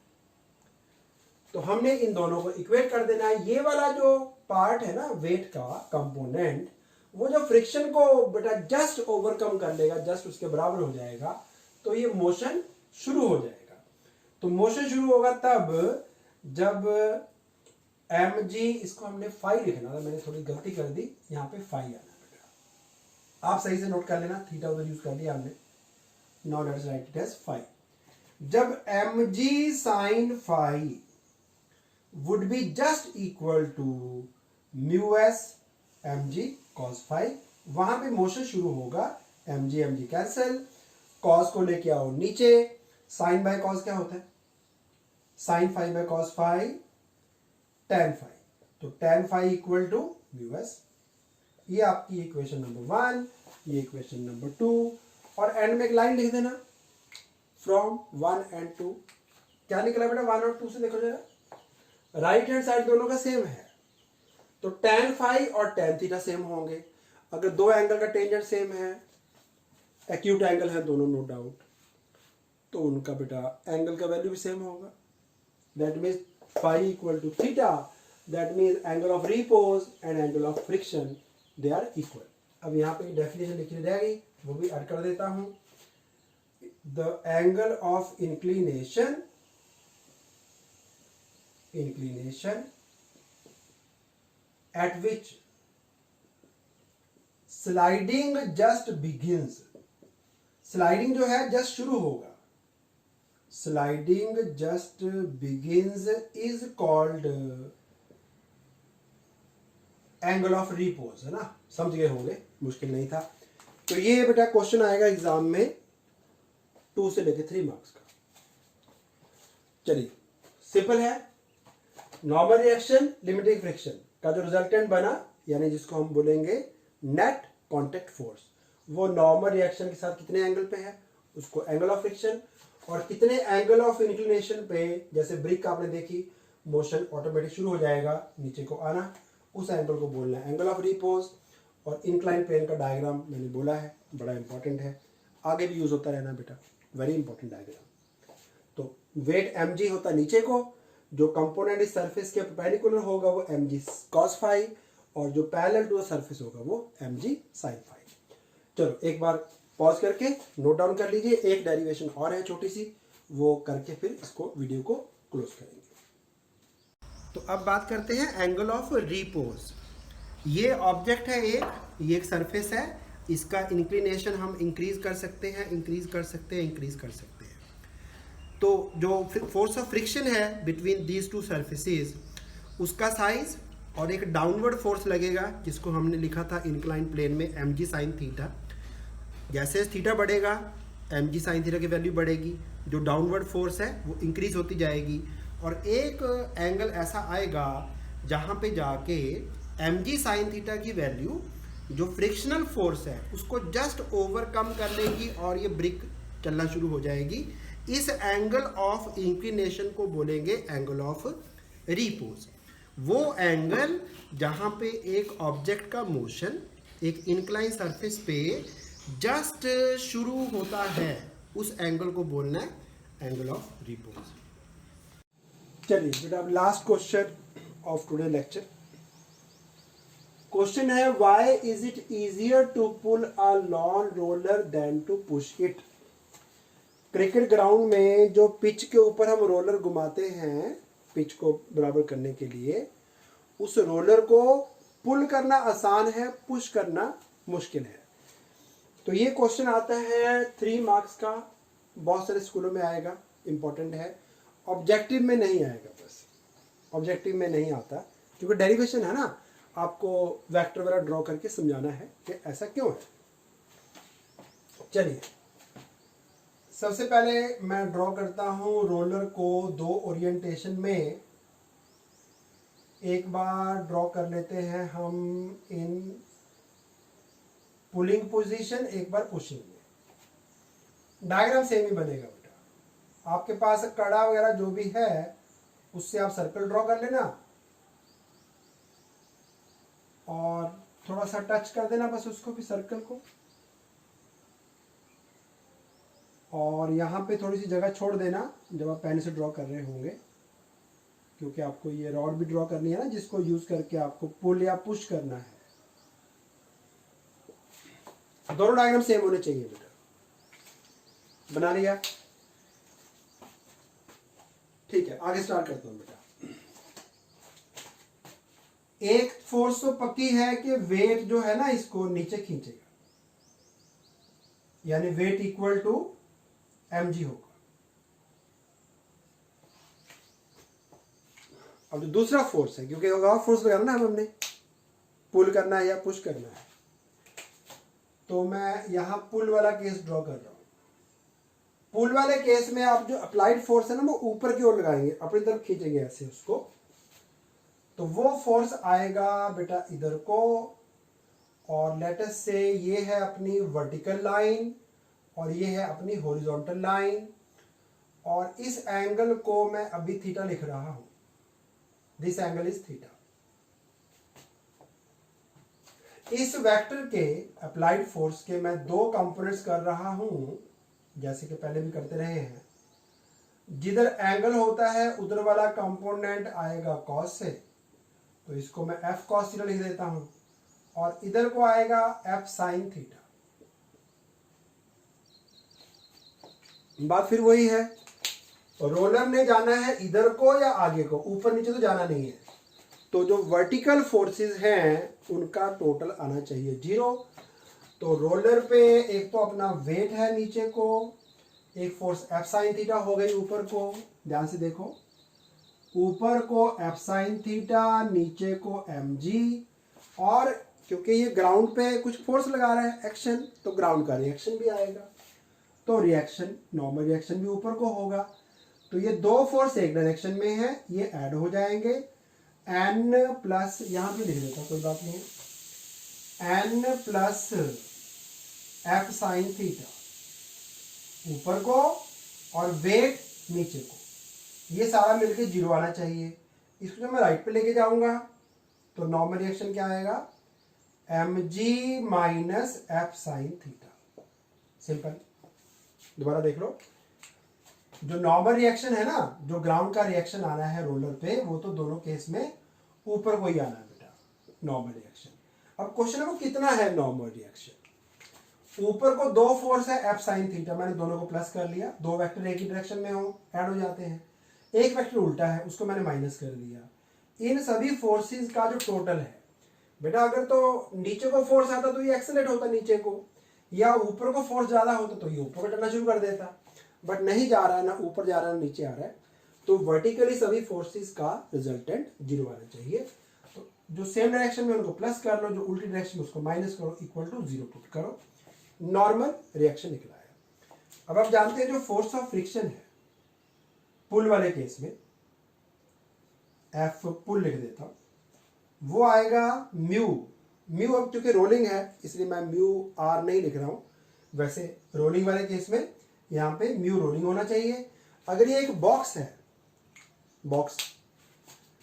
तो हमने इन दोनों को इक्वेट कर देना है। ये वाला जो पार्ट है ना वेट का कंपोनेंट, वो जो फ्रिक्शन को बेटा जस्ट ओवरकम कर लेगा, जस्ट उसके बराबर हो जाएगा, तो ये मोशन शुरू हो जाएगा। तो मोशन शुरू होगा तब जब mg, इसको हमने फाई लिखना था, मैंने थोड़ी गलती कर दी, यहाँ पे फाई आना बेटा, आप सही से नोट कर लेना, थीटा उधर यूज कर लिया हमने, now let's write it as phi. जब mg sin phi would be just equal to mu s mg cos phi, वहां पे मोशन शुरू होगा, mg mg कैंसिल, cos को लेके आओ नीचे, sin बाय cos क्या होता है, sin phi by cos phi tan phi, तो tan phi equal to mu s। ये आपकी इक्वेशन नंबर 1, ये इक्वेशन नंबर 2, और एंड में एक लाइन लिख देना फ्रॉम 1 and 2। क्या निकला बेटा 1 और 2 से, देखो जरा, राइट हैंड साइड दोनों का सेम है, तो tan फाई और tan थीटा सेम होंगे। अगर दो एंगल का टेंजेंट सेम है, एक्यूट एंगल है दोनों नो डाउट, तो उनका बेटा एंगल का वैल्यू भी सेम होगा। That means phi equal to theta, that means angle of repose and angle of friction they are equal. अब यहाँ पे डेफिनेशन लिखनी रहेगी, वो भी ऐड कर देता हूं। The angle of inclination at which sliding just begins, sliding जो है जस्ट शुरू होगा, sliding just begins is called angle of repose, है ना, समझ गए होंगे, मुश्किल नहीं था। तो ये बेटा क्वेश्चन आएगा एग्जाम में 2 से लेके 3 मार्क्स का। चलिए सिंपल है, नॉर्मल रिएक्शन लिमिटिंग फ्रिक्शन का जो रिजल्टेंट बना, यानी जिसको हम बोलेंगे नेट कांटेक्ट फोर्स, वो नॉर्मल रिएक्शन के साथ कितने एंगल पे है उसको एंगल ऑफ फ्रिक्शन, और कितने एंगल ऑफ इंक्लिनेशन पे, जैसे ब्रिक आपने देखी मोशन ऑटोमेटिक शुरू हो जाएगा नीचे को आना, उस एंगल को बोलना है एंगल ऑफ रिपोज। और इंक्लाइन प्लेन का डायग्राम मैंने बोला है, बड़ा इंपॉर्टेंट है, आगे भी यूज होता रहना बेटा, वेरी इंपॉर्टेंट डायग्राम। तो वेट mg होता नीचे को, जो कंपोनेंट इस सरफेस के परपेंडिकुलर होगा वो mg cos phi, और जो पैरेलल टू द सरफेस होगा वो mg sin phi। चलो एक बार पॉज करके नोट डाउन कर लीजिए, एक डेरिवेशन और है छोटी सी, वो करके फिर इसको वीडियो को क्लोज करेंगे। तो अब बात करते हैं एंगल ऑफ रिपोज। ये ऑब्जेक्ट है एक, ये एक सरफेस है, इसका इंक्लिनेशन हम इंक्रीज कर सकते हैं, इंक्रीज कर सकते हैं, इंक्रीज कर सकते हैं। तो जो फोर्स ऑफ फ्रिक्शन है बिटवीन दीज टू सरफेसेस, उसका साइज और एक डाउनवर्ड फोर्स लगेगा जिसको हमने लिखा था इंक्लाइन प्लेन में एम जी साइन थीटा। जैसे थीटा बढ़ेगा एम जी साइन थीटा की वैल्यू बढ़ेगी, जो डाउनवर्ड फोर्स है वो इंक्रीज होती जाएगी, और एक एंगल ऐसा आएगा जहाँ पे जाके एम जी साइन थीटा की वैल्यू जो फ्रिक्शनल फोर्स है उसको जस्ट ओवरकम कर लेगी और ये ब्रिक चलना शुरू हो जाएगी। इस एंगल ऑफ इंक्लिनेशन को बोलेंगे एंगल ऑफ रिपोज। वो एंगल जहाँ पे एक ऑब्जेक्ट का मोशन एक इंक्लाइन सरफेस पे जस्ट शुरू होता है, उस एंगल को बोलना है एंगल ऑफ रिपोज। चलिए बेटा, अब last question of today lecture. Question है why is it easier to pull a lawn roller than to push it. Cricket ground में जो पिच के ऊपर हम रोलर घुमाते हैं पिच को बराबर करने के लिए, उस रोलर को पुल करना आसान है, पुश करना मुश्किल है। तो ये क्वेश्चन आता है 3 मार्क्स का, बहुत सारे स्कूलों में आएगा, इंपॉर्टेंट है। ऑब्जेक्टिव में नहीं आएगा, बस ऑब्जेक्टिव में नहीं आता क्योंकि डेरिवेशन है ना, आपको वेक्टर वगैरह ड्रॉ करके समझाना है कि ऐसा क्यों है। चलिए, सबसे पहले मैं ड्रॉ करता हूं रोलर को 2 ओरिएंटेशन में। एक बार ड्रॉ कर लेते हैं हम इन पुलिंग पोजीशन, एक बार पुशिंग में। डायग्राम सेम ही बनेगा बेटा। आपके पास कड़ा वगैरह जो भी है उससे आप सर्कल ड्रॉ कर लेना और थोड़ा सा टच कर देना बस उसको भी, सर्कल को, और यहाँ पे थोड़ी सी जगह छोड़ देना जब आप पेन से ड्रॉ कर रहे होंगे, क्योंकि आपको ये रॉड भी ड्रॉ करनी है ना जिसको यूज करके आपको पुल या पुश करना है। दोनों डायग्राम सेम होने चाहिए बेटा। बना लिया? ठीक है, आगे स्टार्ट करता हूं बेटा। एक फोर्स तो पक्की है कि वेट जो है ना इसको नीचे खींचेगा, यानी वेट इक्वल टू mg होगा। अब जो दूसरा फोर्स है, क्योंकि और फोर्स लगाना ना हमने पुल करना है या पुश करना है, तो मैं यहां पुल वाला केस ड्रॉ कर रहा हूं। पुल वाले केस में आप जो अप्लाइड फोर्स है ना वो ऊपर की ओर लगाएंगे, अपनी तरफ खींचेंगे ऐसे उसको, तो वो फोर्स आएगा बेटा इधर को, और लेट अस से ये है अपनी वर्टिकल लाइन और ये है अपनी हॉरिजॉन्टल लाइन, और इस एंगल को मैं अभी थीटा लिख रहा हूं। This angle is theta. इस वेक्टर के अप्लाइड फोर्स के मैं 2 कंपोनेंट्स कर रहा हूं, जैसे कि पहले भी करते रहे हैं। जिधर एंगल होता है उधर वाला कंपोनेंट आएगा कॉस से, तो इसको मैं एफ कॉस थीटा लिख देता हूं, और इधर को आएगा एफ साइन थीटा। बात फिर वही है, रोलर ने जाना है इधर को या आगे को, ऊपर नीचे तो जाना नहीं है। तो जो वर्टिकल फोर्सेस हैं उनका टोटल आना चाहिए 0। तो रोलर पे एक तो अपना वेट है नीचे को, एक फोर्स एफ साइन थीटा हो गई ऊपर को, ध्यान से देखो, ऊपर को एफ साइन थीटा, नीचे को एम जी, और क्योंकि ये ग्राउंड पे कुछ फोर्स लगा रहा है एक्शन, तो ग्राउंड का रिएक्शन भी आएगा, तो रिएक्शन नॉर्मल रिएक्शन भी ऊपर को होगा। तो ये 2 फोर्स एक डायरेक्शन में है, ये ऐड हो जाएंगे, एन प्लस, यहां पे लिख देता कोई बात नहीं है, N plus F sine theta ऊपर को और वेट नीचे को, ये सारा मिलके 0 आना चाहिए। इसको जब मैं राइट पे लेके जाऊंगा तो नॉर्मल रिएक्शन क्या आएगा, M G minus F sine theta. Simple. दोबारा देख लो, जो नॉर्मल रिएक्शन है ना, जो ग्राउंड का रिएक्शन आना है रोलर पे, वो तो दोनों केस में ऊपर को ही आना है बेटा, नॉर्मल रिएक्शन। अब क्वेश्चन है वो कितना है नॉर्मल रिएक्शन। ऊपर को 2 फोर्स है एफ साइन थीटा, मैंने दोनों को प्लस कर लिया, 2 वेक्टर एक ही डायरेक्शन में हो ऐड हो जाते हैं। एक वेक्टर उल्टा है, उसको मैंने माइनस कर दिया। इन सभी फोर्सेस का जो टोटल है बेटा अगर तो नीचे को फोर्स आता तो ये एक्सेलरेट होता नीचे को, या ऊपर को फोर्स ज्यादा होता तो ये ऊपर को चलना शुरू कर देता, बट नहीं जा रहा है, ना ऊपर जा रहा है ना नीचे आ रहा है, तो वर्टिकली सभी फोर्सेस का रिजल्टेंट 0 आना चाहिए। तो जो सेम डायरेक्शन में उनको प्लस कर लो, जो उल्टी डायरेक्शन में उसको माइनस करो, इक्वल टू 0 पुट करो, नॉर्मल रिएक्शन निकला है। अब आप जानते हैं जो फोर्स ऑफ फ्रिक्शन है पुल वाले केस में, एफ पुल लिख देता हूं, वो आएगा म्यू, म्यू अब चूंकि रोलिंग है इसलिए मैं म्यू आर नहीं लिख रहा हूं, वैसे रोलिंग वाले केस में यहां पे म्यू रोलिंग होना चाहिए। अगर ये एक बॉक्स है, बॉक्स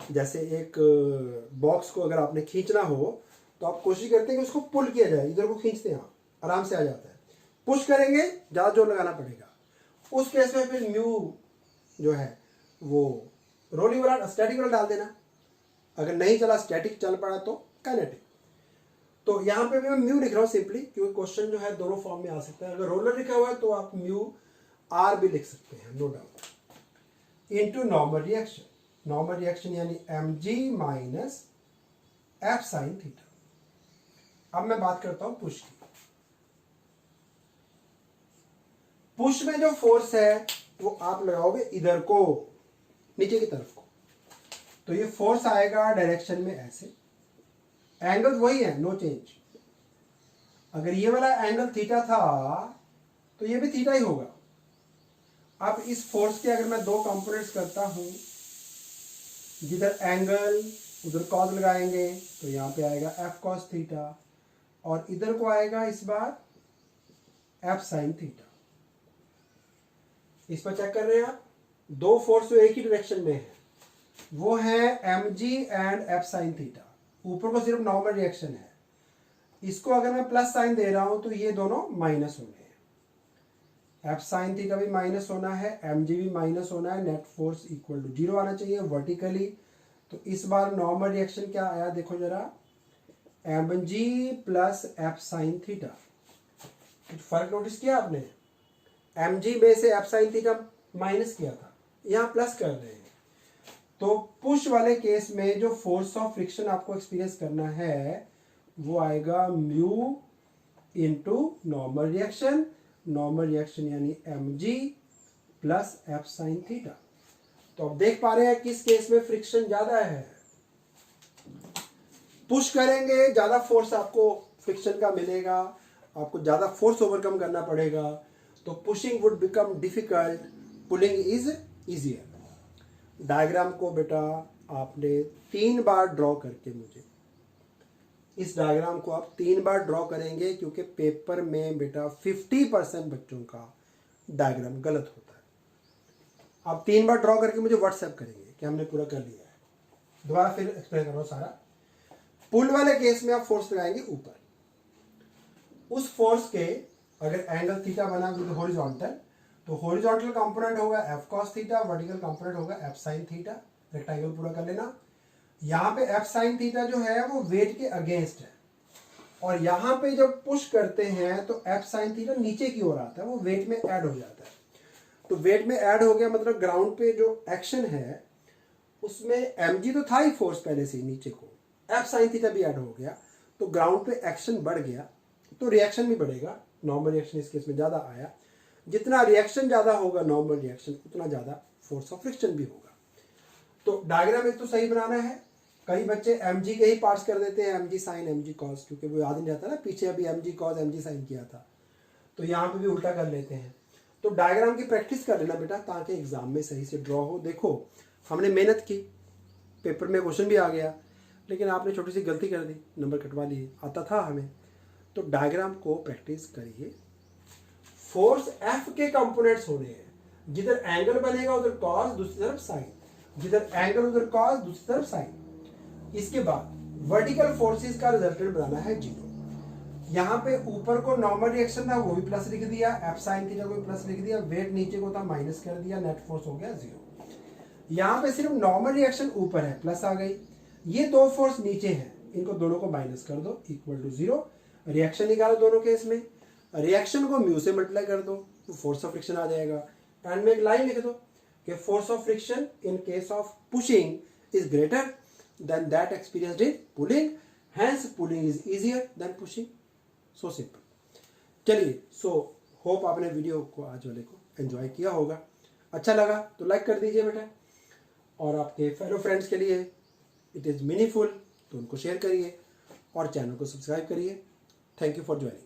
जैसे एक बॉक्स को अगर आपने खींचना हो तो आप कोशिश करते हैं कि उसको पुल किया जाए, इधर को खींचते हैं आप, आराम से आ जाता है। पुश करेंगे ज्यादा जोर लगाना पड़ेगा, उस केस में फिर म्यू जो है वो रोलिंग वाला स्टैटिक वाला डाल देना, अगर नहीं चला स्टैटिक चल पड़ा तो काइनेटिक। तो यहां पे भी मैं म्यू लिख रहा हूं सिंपली, क्योंकि क्वेश्चन जो है दोनों फॉर्म में आ सकता है। अगर रोलर लिखा हुआ है तो आप म्यू आर भी लिख सकते हैं, no doubt, into normal reaction, normal reaction यानी mg minus F sine theta. अब मैं बात करता हूं पुश की। पुश में जो फोर्स है वो आप लगाओगे इधर को, नीचे की तरफ को, तो ये फोर्स आएगा डायरेक्शन में ऐसे, एंगल वही है, नो चेंज। अगर ये वाला एंगल थीटा था तो ये भी थीटा ही होगा। अब इस फोर्स के अगर मैं दो कंपोनेंट्स करता हूं, जिधर एंगल उधर कॉस लगाएंगे तो यहां पे आएगा एफ कॉस थीटा, और इधर को आएगा इस बार एफ साइन थीटा। इस पर चेक कर रहे हैं आप, दो फोर्स जो एक ही डायरेक्शन में है वो है mg and F sine theta, ऊपर को सिर्फ नॉर्मल रिएक्शन है, इसको अगर मैं प्लस साइन दे रहा हूं तो ये दोनों माइनस होने हैं, एफ साइन थीटा भी माइनस होना है, mg भी माइनस होना है, नेट फोर्स इक्वल टू 0 आना चाहिए वर्टिकली। तो इस बार नॉर्मल रिएक्शन क्या आया देखो जरा, mg plus F sine theta. कुछ फर्क नोटिस किया आपने, mg में से एफ साइन थीटा माइनस किया था, यहां प्लस कर रहे हैं। तो पुश वाले केस में जो फोर्स ऑफ फ्रिक्शन आपको एक्सपीरियंस करना है वो आएगा mu into normal reaction, normal reaction यानी mg plus F sine theta. तो अब देख पा रहे हैं किस केस में फ्रिक्शन ज्यादा है, पुश करेंगे ज्यादा फोर्स आपको फ्रिक्शन का मिलेगा, आपको ज्यादा फोर्स ओवरकम करना पड़ेगा, तो pushing would become difficult, pulling is easier. Diagram को बेटा आपने 3 बार ड्रॉ करके, मुझे इस डायग्राम को आप 3 बार ड्रॉ करेंगे, क्योंकि पेपर में बेटा 50% बच्चों का डायग्राम गलत होता है। आप 3 बार ड्रॉ करके मुझे व्हाट्सएप करेंगे कि हमने पूरा कर लिया है। दोबारा फिर एक्सप्लेन करो सारा। पुल वाले केस में आप फोर्स लगाएंगे ऊपर, उस फोर्स के अगर एंगल थीटा बना विद हॉरिजॉन्टल, तो हॉरिजॉन्टल कंपोनेंट होगा F cos theta, vertical component होगा एफ साइन थीटा। रेक्टेंगल पूरा कर लेना। यहाँ पे एफ साइन थीटा जो है वो वेट के अगेंस्ट है, और यहाँ पे जब पुश करते हैं तो एफ साइन थीटा नीचे की ओर आता है, वो वेट में ऐड हो जाता है। तो वेट में ऐड हो गया मतलब ग्राउंड पे जो एक्शन है उसमें mg तो था ही फोर्स पहले से नीचे को, एफ साइन थीटा भी ऐड हो गया, तो ग्राउंड पे एक्शन बढ़ गया, तो रिएक्शन भी बढ़ेगा। नॉर्मल रिएक्शन इस केस में ज्यादा आया, जितना रिएक्शन ज्यादा होगा नॉर्मल रिएक्शन उतना ज्यादा फोर्स ऑफ फ्रिक्शन भी होगा। तो डायग्राम एक तो सही बनाना है। कई बच्चे mg के ही पार्ट्स कर देते हैं, mg साइन mg कॉस, क्योंकि वो याद नहीं रहता ना, पीछे अभी mg कॉस mg साइन किया था, तो यहाँ पे भी उल्टा कर लेते हैं। तो डायग्राम की प्रैक्टिस कर लेना बेटा, ताकि एग्जाम में सही से ड्रॉ हो। देखो हमने मेहनत की, पेपर में क्वेश्चन भी आ गया, लेकिन आपने छोटी सी गलती कर दी, नंबर कटवा लिए, आता था हमें। तो डायग्राम को प्रैक्टिस करिए। फोर्स एफ के कंपोनेंट्स होने हैं, जिधर एंगल बनेगा उधर कॉस, दूसरी तरफ साइन, जिधर एंगल उधर कॉस, दूसरी तरफ साइन। इसके बाद वर्टिकल फोर्सेस का रिजल्टेंट बनाना है 0। यहाँ पे ऊपर को नॉर्मल रिएक्शन था वो भी प्लस लिख दिया, एफ साइन थीटा को भी प्लस लिख दिया, वेट नीचे को था माइनस कर दिया, नेट फोर्स हो गया 0। यहाँ पे सिर्फ नॉर्मल रिएक्शन ऊपर है, प्लस आ गई, ये दो फोर्स नीचे हैं, इनको दोनों को माइनस कर दो, इक्वल टू 0। रिएक्शन निकालो दोनों केस में, रिएक्शन को म्यू से मल्टीप्लाई कर दो तो फोर्स ऑफ फ्रिक्शन आ जाएगा। एंड में एक लाइन लिख दो कि force of friction in case of pushing is greater than that experienced in pulling, hence pulling is easier than pushing, so simple. चलिए, सो होप आपने वीडियो को आज वाले को एंजॉय किया होगा। अच्छा लगा तो लाइक कर दीजिए बेटा, और आपके फेलो फ्रेंड्स के लिए इट इज़ मीनिंगफुल तो उनको शेयर करिए और चैनल को सब्सक्राइब करिए। Thank you for joining.